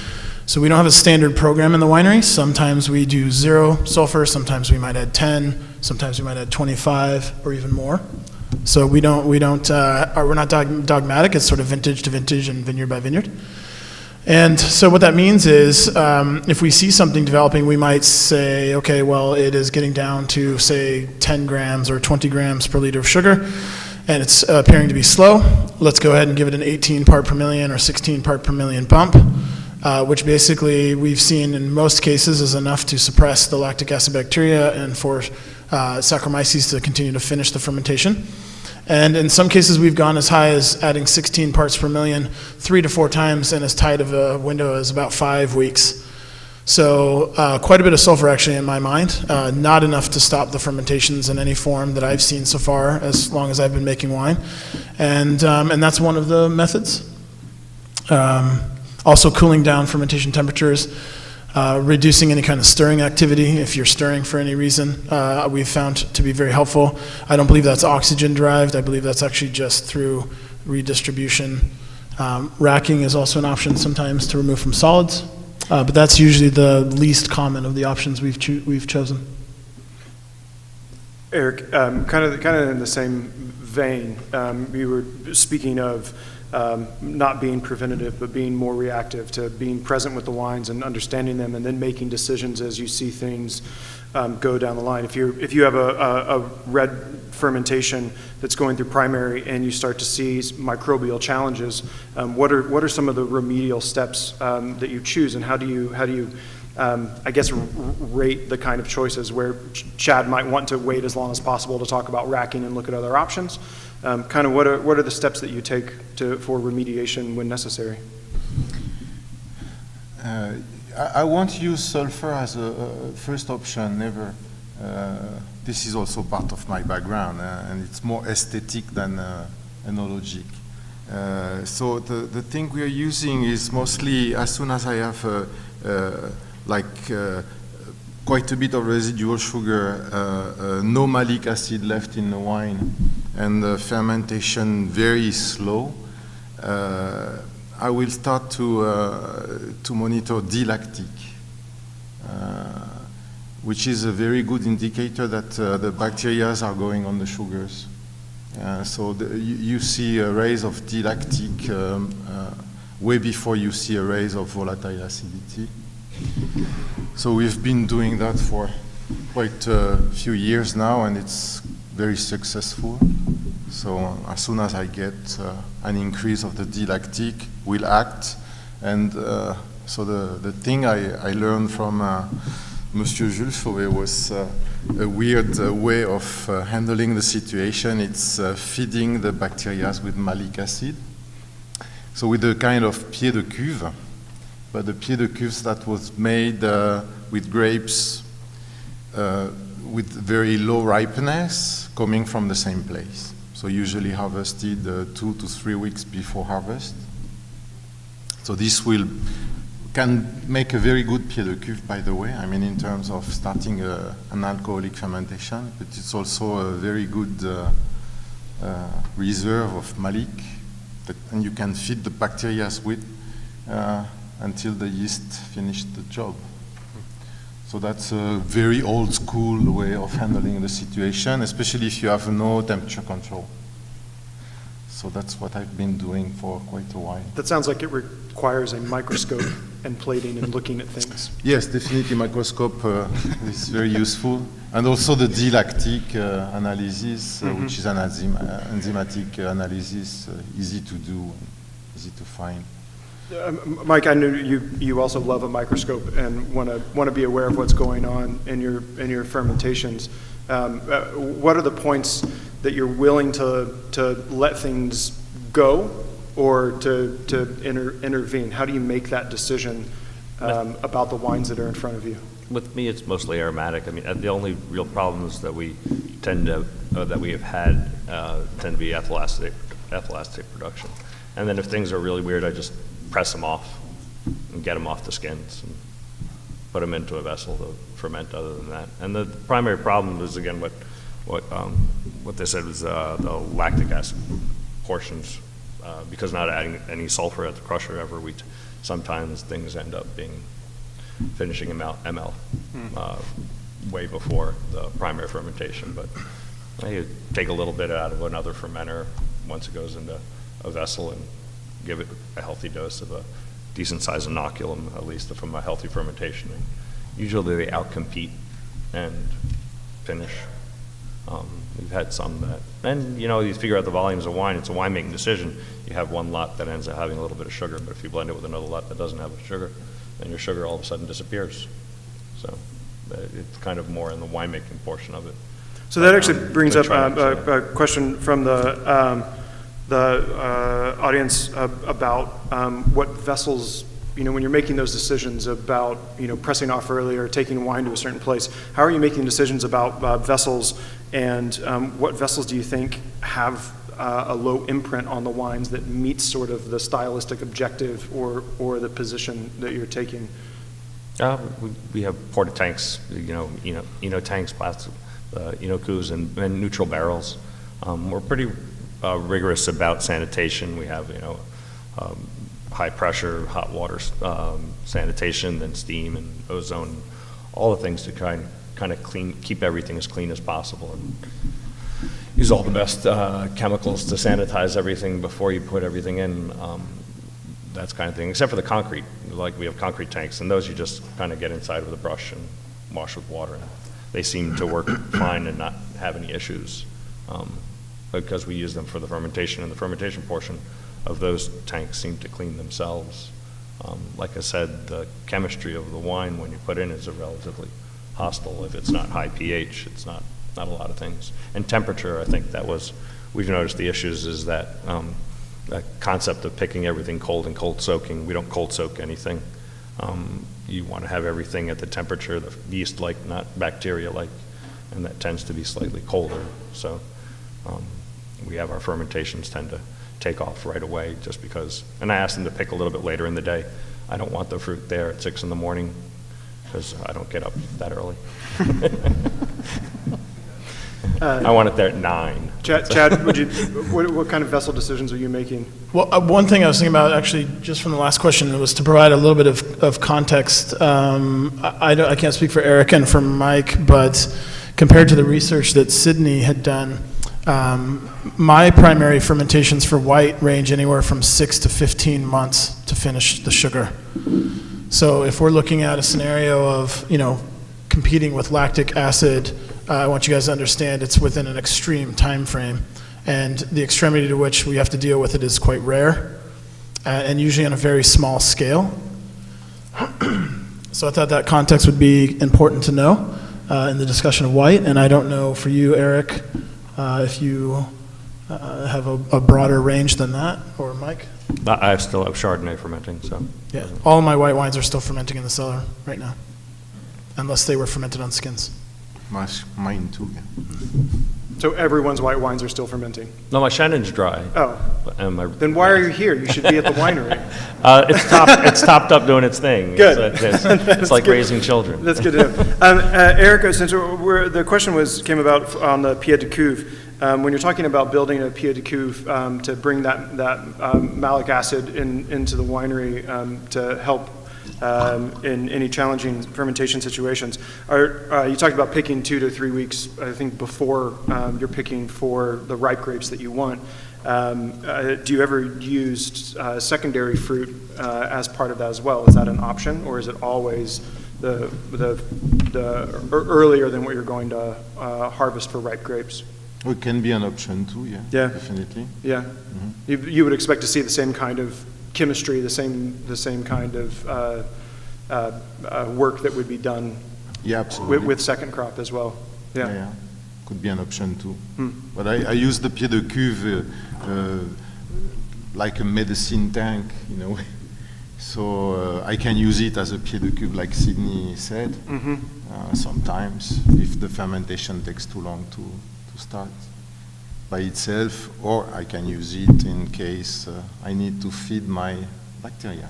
So we don't have a standard program in the winery. Sometimes we do 0 sulfur, sometimes we might add 10, sometimes we might add 25 or even more. So we're not dogmatic. It's sort of vintage to vintage and vineyard by vineyard. And so what that means is if we see something developing, we might say, okay, well, it is getting down to, say, 10 grams or 20 grams per liter of sugar, and it's appearing to be slow. Let's go ahead and give it an 18 part per million or 16 part per million bump, which basically we've seen in most cases is enough to suppress the lactic acid bacteria and for Saccharomyces to continue to finish the fermentation. And in some cases, we've gone as high as adding 16 parts per million 3 to 4 times in as tight of a window as about 5 weeks. So quite a bit of sulfur actually in my mind, not enough to stop the fermentations in any form that I've seen so far as long as I've been making wine. And that's one of the methods. Also cooling down fermentation temperatures, reducing any kind of stirring activity if you're stirring for any reason, we've found to be very helpful. I don't believe that's oxygen derived. I believe that's actually just through redistribution. Racking is also an option sometimes to remove from solids. But that's usually the least common of the options we've chosen. Eric, kind of in the same vein, you were speaking of not being preventative, but being more reactive, to being present with the wines and understanding them, and then making decisions as you see things go down the line. If you have a red fermentation that's going through primary and you start to see microbial challenges, what are some of the remedial steps that you choose, and how do you I guess rate the kind of choices where Chad might want to wait as long as possible to talk about racking and look at other options? Kind of what are the steps that you take for remediation when necessary? I won't use sulfur as a first option, never. This is also part of my background, and it's more aesthetic than enologic. So the thing we are using is mostly, as soon as I have quite a bit of residual sugar, no malic acid left in the wine, and the fermentation very slow, I will start to monitor D-lactic, which is a very good indicator that the bacteria are going on the sugars. So you see a rise of D-lactic way before you see a rise of volatile acidity. So we've been doing that for quite a few years now, and it's very successful. So as soon as I get an increase of the D-lactic, we'll act. And so the thing I learned from Monsieur Jules Fauvet was a weird way of handling the situation. It's feeding the bacteria with malic acid. So with a kind of pied de cuve, but the pied de cuve that was made with grapes with very low ripeness coming from the same place. So usually harvested 2 to 3 weeks before harvest. So this can make a very good pied de cuve, by the way. I mean, in terms of starting an alcoholic fermentation, but it's also a very good reserve of malic and you can feed the bacteria with until the yeast finish the job. So that's a very old school way of handling the situation, especially if you have no temperature control. So that's what I've been doing for quite a while. That sounds like it requires a microscope and plating and looking at things. Yes, definitely microscope is very useful. And also the D-lactic analysis, which is an enzymatic analysis, easy to do, easy to find. Mike, I know you also love a microscope and want to be aware of what's going on in your fermentations. What are the points that you're willing to let things go or to intervene? How do you make that decision about the wines that are in front of you? With me, it's mostly aromatic. I mean, the only real problems that we that we have had tend to be ethyl acetate production. And then if things are really weird, I just press them off and get them off the skins and put them into a vessel to ferment. Other than that, and the primary problem is again what they said was the lactic acid portions, because not adding any sulfur at the crusher ever. Sometimes things end up being finishing ML way before the primary fermentation. But you take a little bit out of another fermenter once it goes into a vessel and give it a healthy dose of a decent sized inoculum, at least from a healthy fermentation. And usually they outcompete and finish. We've had some that, and you figure out the volumes of wine. It's a winemaking decision. You have one lot that ends up having a little bit of sugar, but if you blend it with another lot that doesn't have sugar, then your sugar all of a sudden disappears. So it's kind of more in the winemaking portion of it. So that actually brings up a question from the audience about what vessels, when you're making those decisions about, pressing off early or taking wine to a certain place, how are you making decisions about vessels, and what vessels do you think have a low imprint on the wines that meets sort of the stylistic objective or the position that you're taking? We have porta tanks, tanks, plastic, coups, and neutral barrels. We're pretty rigorous about sanitation. We have, high pressure, hot water sanitation, then steam and ozone, all the things to try and kind of keep everything as clean as possible and use all the best chemicals to sanitize everything before you put everything in. That kind of thing, except for the concrete. Like we have concrete tanks, and those you just kind of get inside with a brush and wash with water. And they seem to work fine and not have any issues because we use them for the fermentation, and the fermentation portion of those tanks seem to clean themselves. Like I said, the chemistry of the wine when you put in is a relatively hostile. If it's not high pH, it's not a lot of things. And temperature, I think we've noticed the issues is that that concept of picking everything cold and cold soaking. We don't cold soak anything. You want to have everything at the temperature, the yeast-like, not bacteria-like, and that tends to be slightly colder. So we have our fermentations tend to take off right away just because, and I asked them to pick a little bit later in the day. I don't want the fruit there at 6 in the morning because I don't get up that early. I want it there at 9. Chad, what kind of vessel decisions are you making? Well, one thing I was thinking about, actually, just from the last question, was to provide a little bit of context. I can't speak for Eric and for Mike, but compared to the research that Sydney had done, my primary fermentations for white range anywhere from 6 to 15 months to finish the sugar. So if we're looking at a scenario of, competing with lactic acid, I want you guys to understand it's within an extreme time frame, and the extremity to which we have to deal with it is quite rare, and usually on a very small scale. So I thought that context would be important to know in the discussion of white, and I don't know for you, Eric, if you have a broader range than that, or Mike? I still have Chardonnay fermenting, so. Yeah, all of my white wines are still fermenting in the cellar right now, unless they were fermented on skins. Mine too, yeah. So everyone's white wines are still fermenting? No, my Shannon's dry. Oh. And Then why are you here? You should be at the winery. It's topped up doing its thing. Good. It's like good. Raising children. That's good to know. Eric, since the question came about on the Pied de Cuve, when you're talking about building a Pied de Cuve to bring that malic acid into the winery to help in any challenging fermentation situations, you talked about picking 2 to 3 weeks, I think, before you're picking for the ripe grapes that you want. Do you ever use secondary fruit as part of that as well? Is that an option, or is it always the earlier than what you're going to harvest for ripe grapes? It can be an option too, yeah. Definitely. Yeah. Mm-hmm. You would expect to see the same kind of chemistry, the same kind of work that would be done. Yeah, absolutely. With second crop as well. Yeah. Could be an option too. But I use the Pied de Cuve like a medicine tank, So I can use it as a Pied de Cuve, like Sydney said. Sometimes, if the fermentation takes too long to start by itself, or I can use it in case I need to feed my bacteria.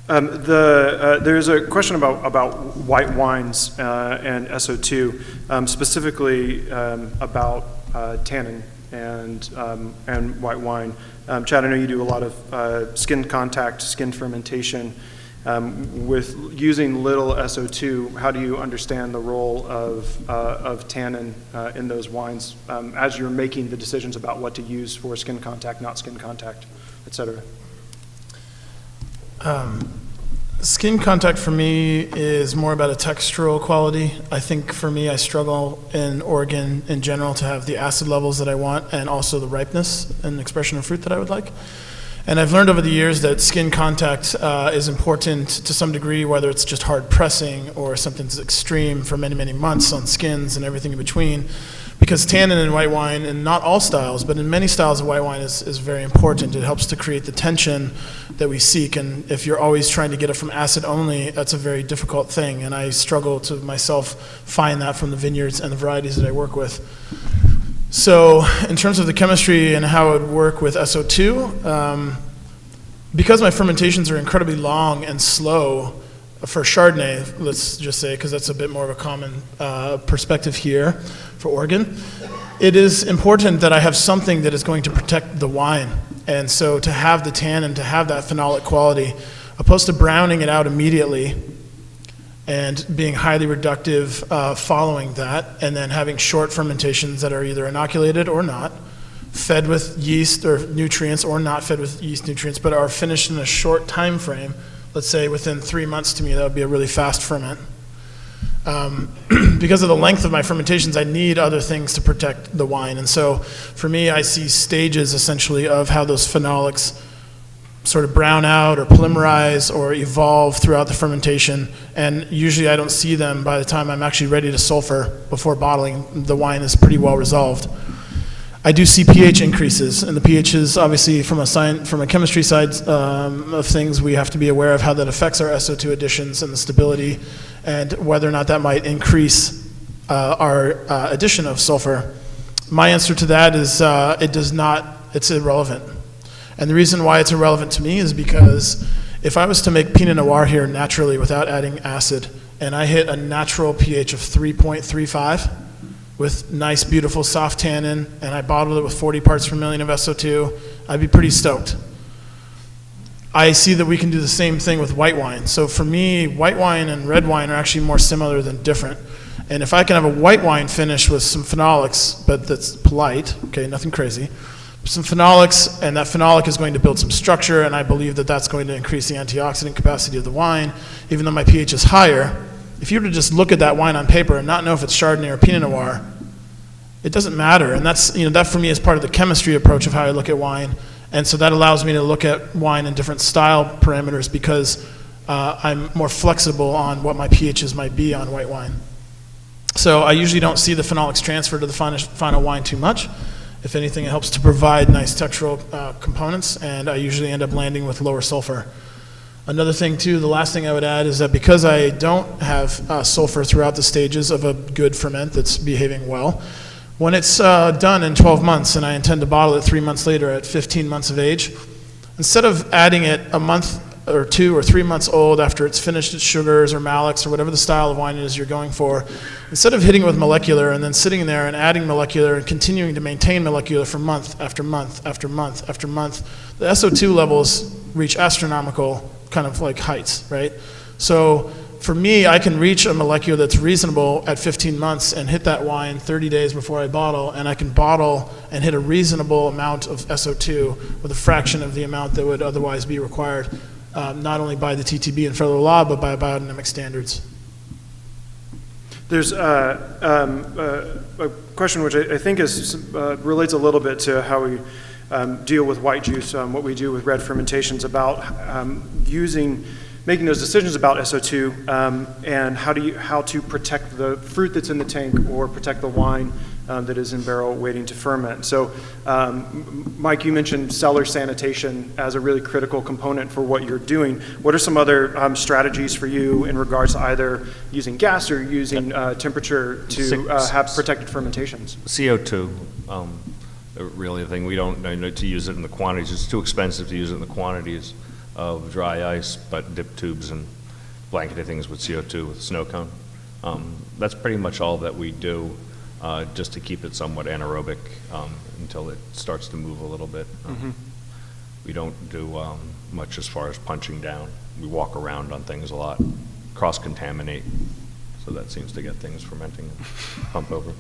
There's a question about white wines and SO2, specifically about tannin and white wine. Chad, I know you do a lot of skin contact, skin fermentation. With using little SO2, how do you understand the role of tannin in those wines as you're making the decisions about what to use for skin contact, not skin contact, et cetera? Skin contact for me is more about a textural quality. I think for me, I struggle in Oregon in general to have the acid levels that I want and also the ripeness and expression of fruit that I would like. And I've learned over the years that skin contact is important to some degree, whether it's just hard pressing or something that's extreme for many, many months on skins and everything in between. Because tannin in white wine, and not all styles, but in many styles of white wine is very important. It helps to create the tension that we seek. And if you're always trying to get it from acid only, that's a very difficult thing. And I struggle to myself find that from the vineyards and the varieties that I work with. So in terms of the chemistry and how it would work with SO2, because my fermentations are incredibly long and slow for Chardonnay, let's just say, because that's a bit more of a common perspective here for Oregon, it is important that I have something that is going to protect the wine. And so to have the tannin, to have that phenolic quality, opposed to browning it out immediately, and being highly reductive following that, and then having short fermentations that are either inoculated or not, fed with yeast or nutrients or not fed with yeast nutrients, but are finished in a short time frame. Let's say within 3 months, to me, that would be a really fast ferment. Because of the length of my fermentations, I need other things to protect the wine. And so for me, I see stages essentially of how those phenolics sort of brown out or polymerize or evolve throughout the fermentation. And usually I don't see them by the time I'm actually ready to sulfur before bottling. The wine is pretty well resolved. I do see pH increases, and the pH is obviously from a chemistry side of things, we have to be aware of how that affects our SO2 additions and the stability, and whether or not that might increase our addition of sulfur. My answer to that is it does not, it's irrelevant. And the reason why it's irrelevant to me is because if I was to make Pinot Noir here naturally without adding acid, and I hit a natural pH of 3.35, with nice, beautiful, soft tannin, and I bottled it with 40 parts per million of SO2, I'd be pretty stoked. I see that we can do the same thing with white wine. So for me, white wine and red wine are actually more similar than different. And if I can have a white wine finish with some phenolics, but that's polite, okay, nothing crazy, some phenolics, and that phenolic is going to build some structure, and I believe that that's going to increase the antioxidant capacity of the wine, even though my pH is higher. If you were to just look at that wine on paper and not know if it's Chardonnay or Pinot Noir, it doesn't matter. And that's, that for me is part of the chemistry approach of how I look at wine. And so that allows me to look at wine in different style parameters because I'm more flexible on what my pHs might be on white wine. So I usually don't see the phenolics transfer to the final wine too much. If anything, it helps to provide nice textural components, and I usually end up landing with lower sulfur. Another thing too, the last thing I would add is that because I don't have sulfur throughout the stages of a good ferment that's behaving well, when it's done in 12 months and I intend to bottle it 3 months later at 15 months of age, instead of adding it a month or 2 or 3 months old after it's finished its sugars or malics or whatever the style of wine it is you're going for, instead of hitting it with molecular and then sitting there and adding molecular and continuing to maintain molecular for month after month after month after month, the SO2 levels reach astronomical kind of like heights, right? So for me, I can reach a molecular that's reasonable at 15 months and hit that wine 30 days before I bottle, and I can bottle and hit a reasonable amount of SO2 with a fraction of the amount that would otherwise be required, not only by the TTB and federal law, but by biodynamic standards. There's a question which I think relates a little bit to how we deal with white juice, what we do with red fermentations, about making those decisions about SO2 and how to protect the fruit that's in the tank or protect the wine that is in barrel waiting to ferment. So, Mike, you mentioned cellar sanitation as a really critical component for what you're doing. What are some other strategies for you in regards to either using gas or using temperature to have protected fermentations? CO2, really the thing. We don't know to use it in the quantities. It's too expensive to use it in the quantities of dry ice, but dip tubes and blanketed things with CO2 with snow cone. That's pretty much all that we do, just to keep it somewhat anaerobic until it starts to move a little bit. We don't do much as far as punching down. We walk around on things a lot, cross-contaminate, so that seems to get things fermenting and pump over.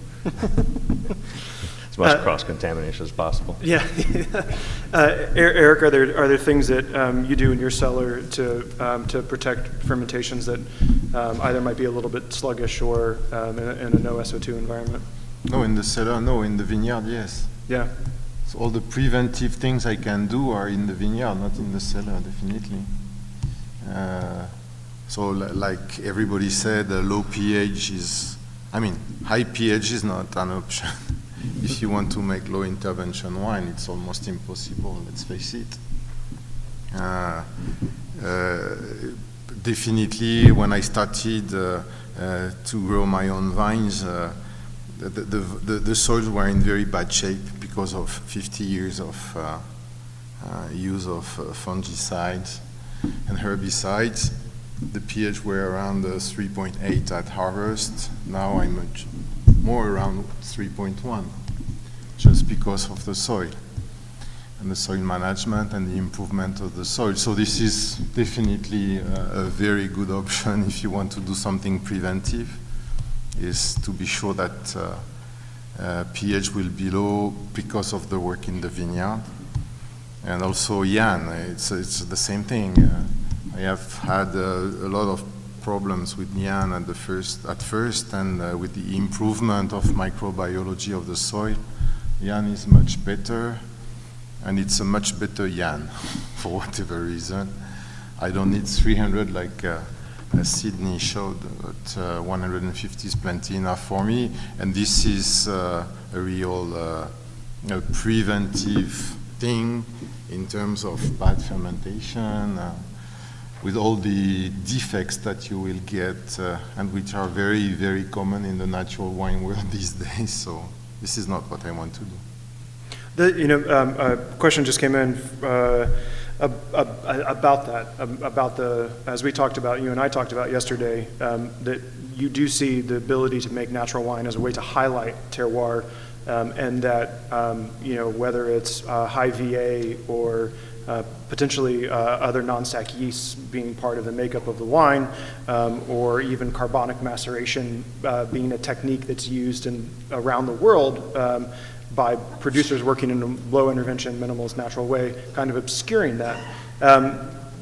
As much cross-contamination as possible. Yeah. Eric, are there things that you do in your cellar to protect fermentations that either might be a little bit sluggish or in a no SO2 environment? No, in the cellar, no. In the vineyard, yes. Yeah. So all the preventive things I can do are in the vineyard, not in the cellar, definitely. So like everybody said, low pH is, high pH is not an option. If you want to make low intervention wine, it's almost impossible, let's face it. Definitely, when I started to grow my own vines, the soils were in very bad shape because of 50 years of use of fungicides and herbicides. The pH were around 3.8 at harvest. Now I'm much more around 3.1, just because of the soil. and the soil management and the improvement of the soil. So this is definitely a very good option if you want to do something preventive, is to be sure that pH will be low because of the work in the vineyard. And also Jan, it's the same thing. I have had a lot of problems with Jan at first, and with the improvement of microbiology of the soil, Jan is much better, and it's a much better Jan for whatever reason. I don't need 300 like Sydney showed, but 150 is plenty enough for me, and this is a real preventive thing in terms of bad fermentation, with all the defects that you will get, and which are very, very common in the natural wine world these days. So this is not what I want to do. A question just came in about that, about as we talked about, you and I talked about yesterday, that you do see the ability to make natural wine as a way to highlight terroir, and that, whether it's high VA or potentially other non-stack yeasts being part of the makeup of the wine, or even carbonic maceration being a technique that's used around the world by producers working in a low intervention, minimalist, natural way, kind of obscuring that.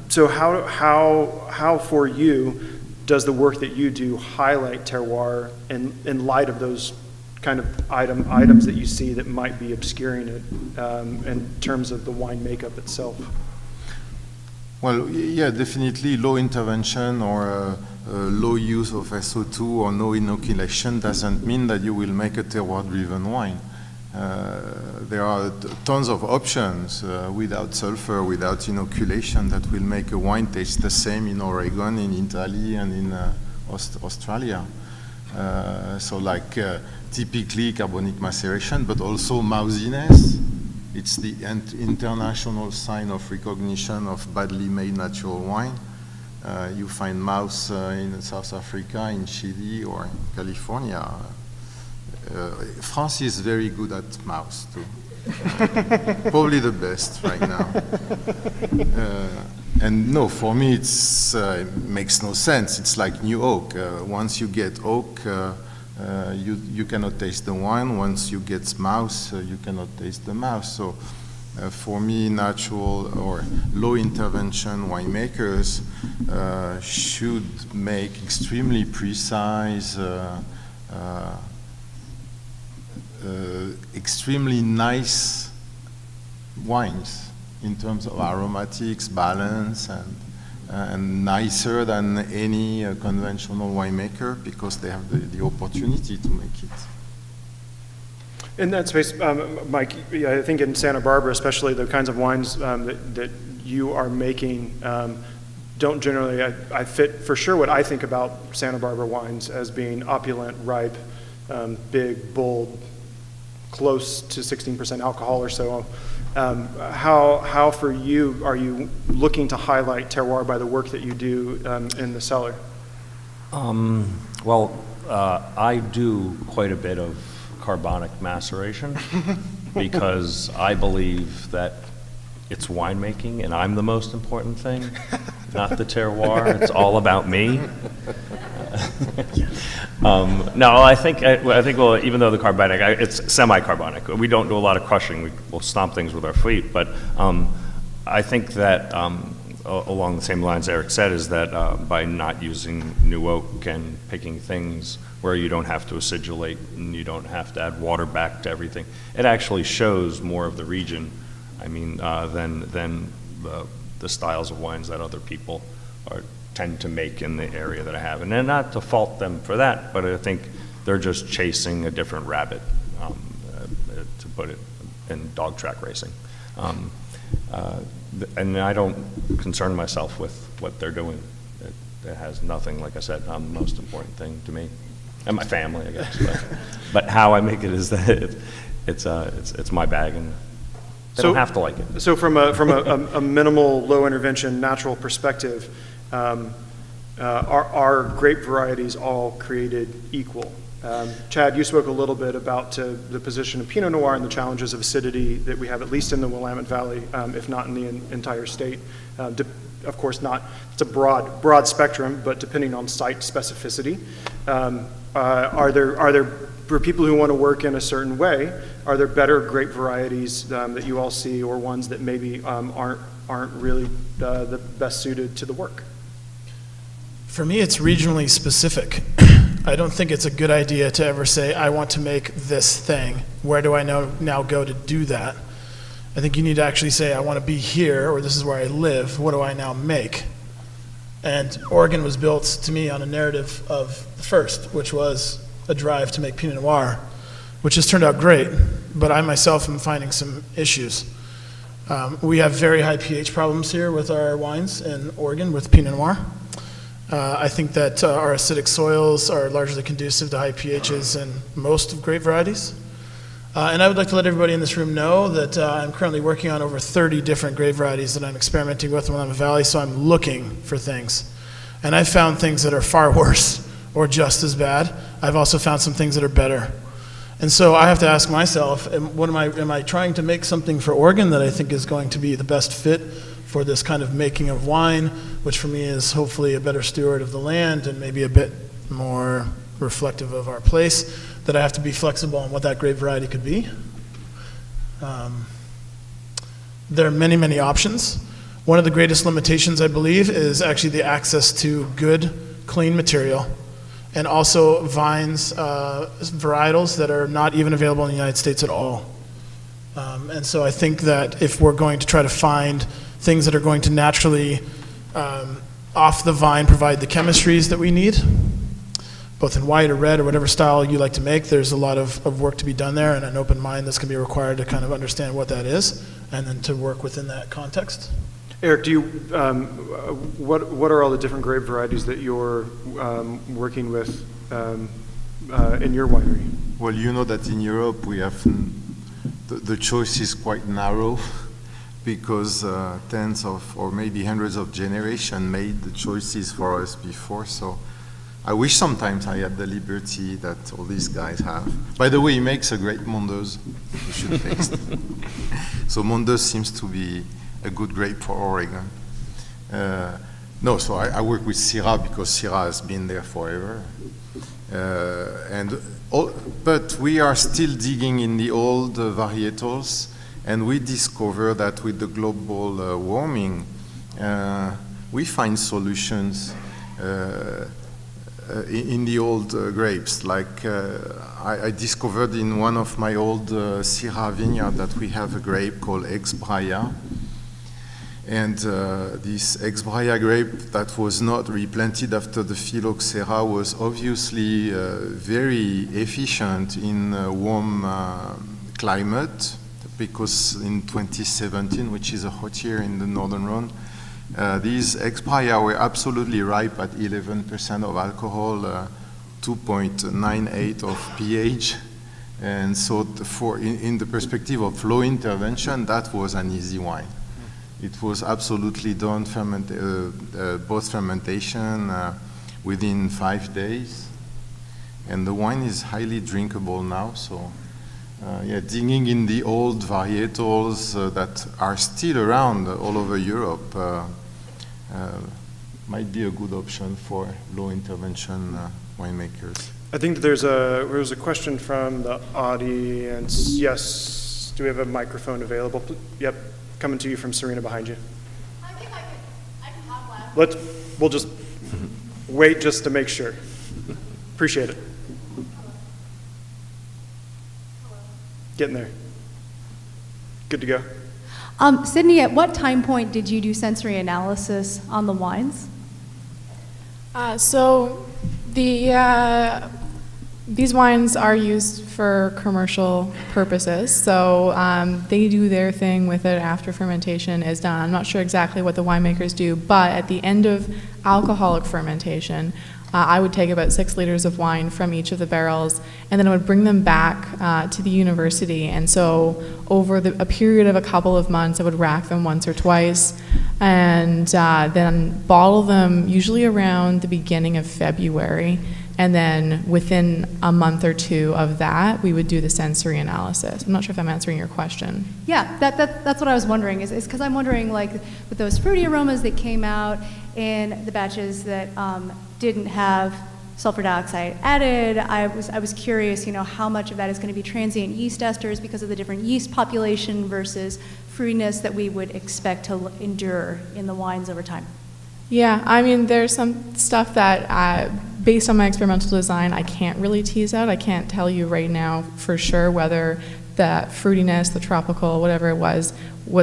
So how for you does the work that you do highlight terroir in light of those kind of items that you see that might be obscuring it in terms of the wine makeup itself? Well, yeah, definitely low intervention or low use of SO2 or no inoculation doesn't mean that you will make a terroir-driven wine. There are tons of options without sulfur, without inoculation, that will make a wine taste the same in Oregon, in Italy, and in Australia. So like typically carbonic maceration, but also mousiness. It's the international sign of recognition of badly made natural wine. You find mouse in South Africa, in Chile, or in California. France is very good at mouse too. Probably the best right now. And no, for me it makes no sense. It's like new oak. Once you get oak, you cannot taste the wine. Once you get mouse, you cannot taste the mouse. So for me, natural or low intervention winemakers should make extremely precise, extremely nice wines in terms of aromatics, balance, and nicer than any conventional winemaker, because they have the opportunity to make it. In that space, Mike, I think in Santa Barbara, especially, the kinds of wines that you are making don't generally, I fit for sure what I think about Santa Barbara wines as being opulent, ripe, big, bold, close to 16% alcohol or so. How for you are you looking to highlight terroir by the work that you do in the cellar? I do quite a bit of carbonic maceration because I believe that it's winemaking and I'm the most important thing, not the terroir. It's all about me. No, I think, well, even though the carbonic, it's semi-carbonic. We don't do a lot of crushing. We'll stomp things with our feet. But I think that along the same lines Eric said is that by not using new oak and picking things where you don't have to acidulate and you don't have to add water back to everything, it actually shows more of the region, than the styles of wines that other people tend to make in the area that I have. And then not to fault them for that, but I think they're just chasing a different rabbit, to put it in dog track racing. And I don't concern myself with what they're doing. It has nothing, like I said, the most important thing to me, and my family, I guess. But how I make it is that it's my bag, and they don't have to like it. So from a minimal, low intervention, natural perspective, are grape varieties all created equal? Chad, you spoke a little bit about the position of Pinot Noir and the challenges of acidity that we have, at least in the Willamette Valley, if not in the entire state. Of course, it's a broad spectrum, but depending on site specificity. For people who want to work in a certain way, are there better grape varieties that you all see, or ones that maybe aren't really the best suited to the work? For me, it's regionally specific. I don't think it's a good idea to ever say, I want to make this thing. Where do I now go to do that? I think you need to actually say, I want to be here, or this is where I live. What do I now make? And Oregon was built, to me, on a narrative of the first, which was a drive to make Pinot Noir, which has turned out great, but I myself am finding some issues. We have very high pH problems here with our wines in Oregon with Pinot Noir. I think that our acidic soils are largely conducive to high pHs in most of grape varieties. And I would like to let everybody in this room know that I'm currently working on over 30 different grape varieties that I'm experimenting with in Willamette Valley, so I'm looking for things. And I've found things that are far worse or just as bad. I've also found some things that are better. And so I have to ask myself, am I trying to make something for Oregon that I think is going to be the best fit for this kind of making of wine, which for me is hopefully a better steward of the land and maybe a bit more reflective of our place, that I have to be flexible on what that grape variety could be. There are many, many options. One of the greatest limitations, I believe, is actually the access to good, clean material, and also vines, varietals that are not even available in the United States at all. And so I think that if we're going to try to find things that are going to naturally, off the vine, provide the chemistries that we need, both in white or red or whatever style you like to make, there's a lot of work to be done there, and an open mind that's going to be required to kind of understand what that is, and then to work within that context. Eric, what are all the different grape varieties that you're working with in your winery? Well, you know that in Europe we have the choice is quite narrow, because tens of or maybe hundreds of generations made the choices for us before. So I wish sometimes I had the liberty that all these guys have. By the way, he makes a great Mondeuse. You should taste. So Mondeuse seems to be a good grape for Oregon. So I work with Syrah because Syrah has been there forever. But we are still digging in the old varietals, and we discover that with the global warming, we find solutions in the old grapes. Like I discovered in one of my old Syrah vineyard that we have a grape called Ex-Braya. And this Ex-Braya grape that was not replanted after the phylloxera was obviously very efficient in warm climate, because in 2017, which is a hot year in the Northern Rhone, these Ex-Braya were absolutely ripe at 11% of alcohol, 2.98 of pH. And so in the perspective of flow intervention, that was an easy wine. It was absolutely done, both fermentation within 5 days. And the wine is highly drinkable now. So digging in the old varietals that are still around all over Europe might be a good option for low intervention winemakers. I think that there was a question from the audience. Yes, do we have a microphone available? Yep. Coming to you from Serena behind you. I think I can have one. We'll just wait just to make sure. Appreciate it. Getting there. Good to go. Sydney, at what time point did you do sensory analysis on the wines? So these wines are used for commercial purposes, so they do their thing with it after fermentation is done. I'm not sure exactly what the winemakers do, but at the end of alcoholic fermentation, I would take about 6 liters of wine from each of the barrels, and then I would bring them back to the university. And so over a period of a couple of months, I would rack them once or twice, and then bottle them usually around the beginning of February. And then within a month or two of that, we would do the sensory analysis. I'm not sure if I'm answering your question. Yeah, that's what I was wondering, is because I'm wondering, like, with those fruity aromas that came out in the batches that didn't have sulfur dioxide added, I was curious, how much of that is going to be transient yeast esters because of the different yeast population versus fruitiness that we would expect to endure in the wines over time. Yeah, I mean, there's some stuff that, based on my experimental design, I can't really tease out. I can't tell you right now for sure whether the fruitiness, the tropical, whatever it was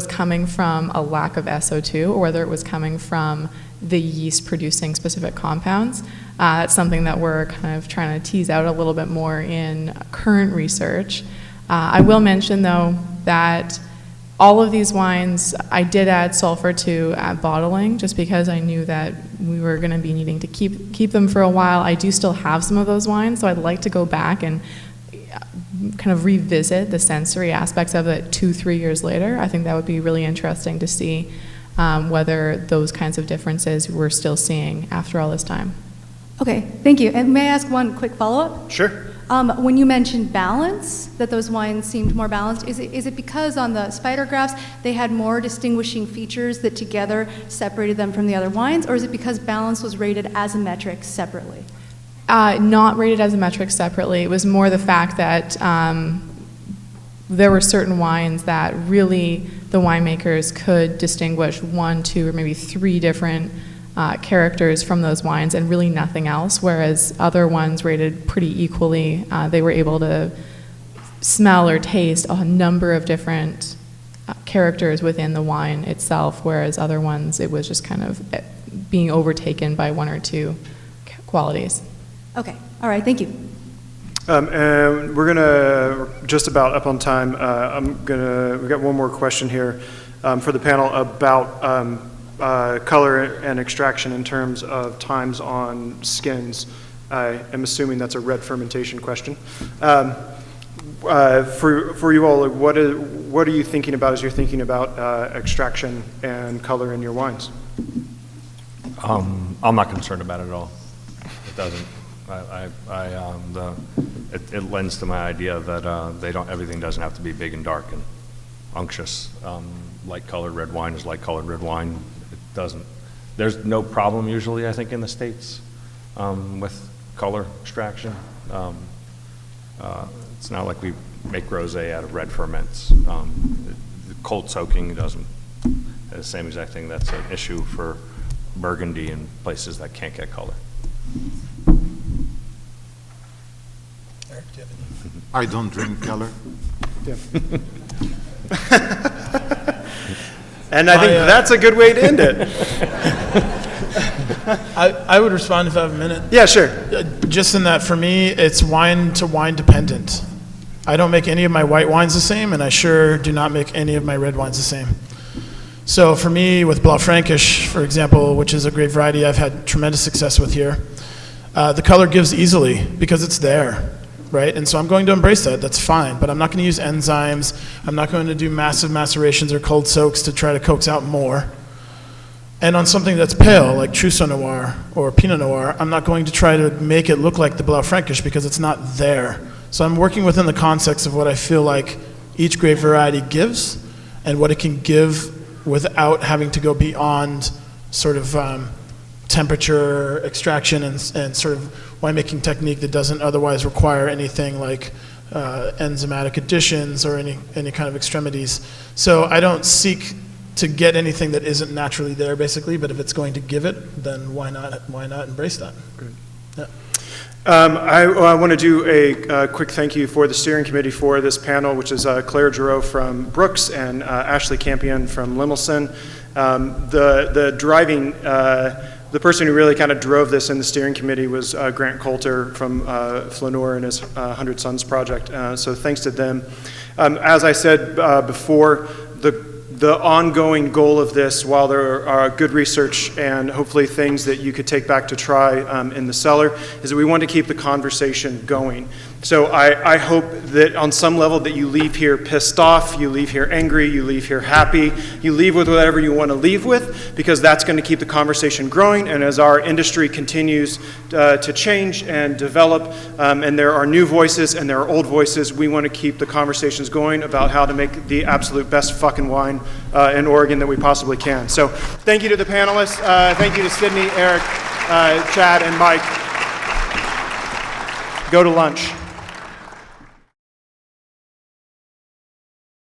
coming from a lack of SO2 or whether it was coming from the yeast producing specific compounds. That's something that we're kind of trying to tease out a little bit more in current research. I will mention, though, that all of these wines, I did add sulfur to at bottling just because I knew that we were going to be needing to keep them for a while. I do still have some of those wines, so I'd like to go back and kind of revisit the sensory aspects of it 2-3 years later. I think that would be really interesting to see whether those kinds of differences we're still seeing after all this time. Okay, thank you. And may I ask one quick follow-up? Sure. When you mentioned balance, that those wines seemed more balanced, is it because on the spider graphs they had more distinguishing features that together separated them from the other wines, or is it because balance was rated as a metric separately? Not rated as a metric separately. It was more the fact that there were certain wines that really the winemakers could distinguish 1, 2, or maybe 3 different characters from those wines and really nothing else, whereas other ones rated pretty equally, they were able to smell or taste a number of different characters within the wine itself, whereas other ones, it was just kind of being overtaken by 1 or 2 qualities. Okay, all right, thank you. And we're just about up on time. We've got one more question here for the panel about color and extraction in terms of times on skins. I am assuming that's a red fermentation question. For you all, what are you thinking about as you're thinking about extraction and color in your wines? I'm not concerned about it at all. It doesn't. It lends to my idea that everything doesn't have to be big and dark and unctuous. Light colored red wine is light colored red wine. It doesn't. There's no problem usually, I think, in the States with color extraction. It's not like we make rosé out of red ferments. Cold soaking doesn't. The same exact thing. That's an issue for Burgundy and places that can't get color. Eric, do you have any? I don't drink color. Yeah. And I think that's a good way to end it. I would respond if I have a minute. Yeah, sure. Just in that, for me, it's wine to wine dependent. I don't make any of my white wines the same, and I sure do not make any of my red wines the same. So for me, with Blaufränkisch, for example, which is a great variety I've had tremendous success with here, the color gives easily because it's there, right? And so I'm going to embrace that. That's fine. But I'm not going to use enzymes. I'm not going to do massive macerations or cold soaks to try to coax out more. And on something that's pale, like Trousseau Noir or Pinot Noir, I'm not going to try to make it look like the Blaufränkisch because it's not there. So I'm working within the context of what I feel like each grape variety gives and what it can give without having to go beyond sort of temperature extraction and sort of winemaking technique that doesn't otherwise require anything like enzymatic additions or any kind of extremities. So I don't seek to get anything that isn't naturally there, basically, but if it's going to give it, then why not embrace that? Great. Yeah. I want to do a quick thank you for the steering committee for this panel, which is Claire Giroux from Brooks and Ashley Campion from Lemelson. The person who really kind of drove this in the steering committee was Grant Coulter from Flaneur and his 100 Suns project. So thanks to them. As I said before, the ongoing goal of this, while there are good research and hopefully things that you could take back to try in the cellar, is that we want to keep the conversation going. So I hope that on some level that you leave here pissed off, you leave here angry, you leave here happy, you leave with whatever you want to leave with, because that's going to keep the conversation growing. And as our industry continues to change and develop, and there are new voices and there are old voices, we want to keep the conversations going about how to make the absolute best fucking wine in Oregon that we possibly can. So thank you to the panelists. Thank you to Sydney, Eric, Chad, and Mike. Go to lunch.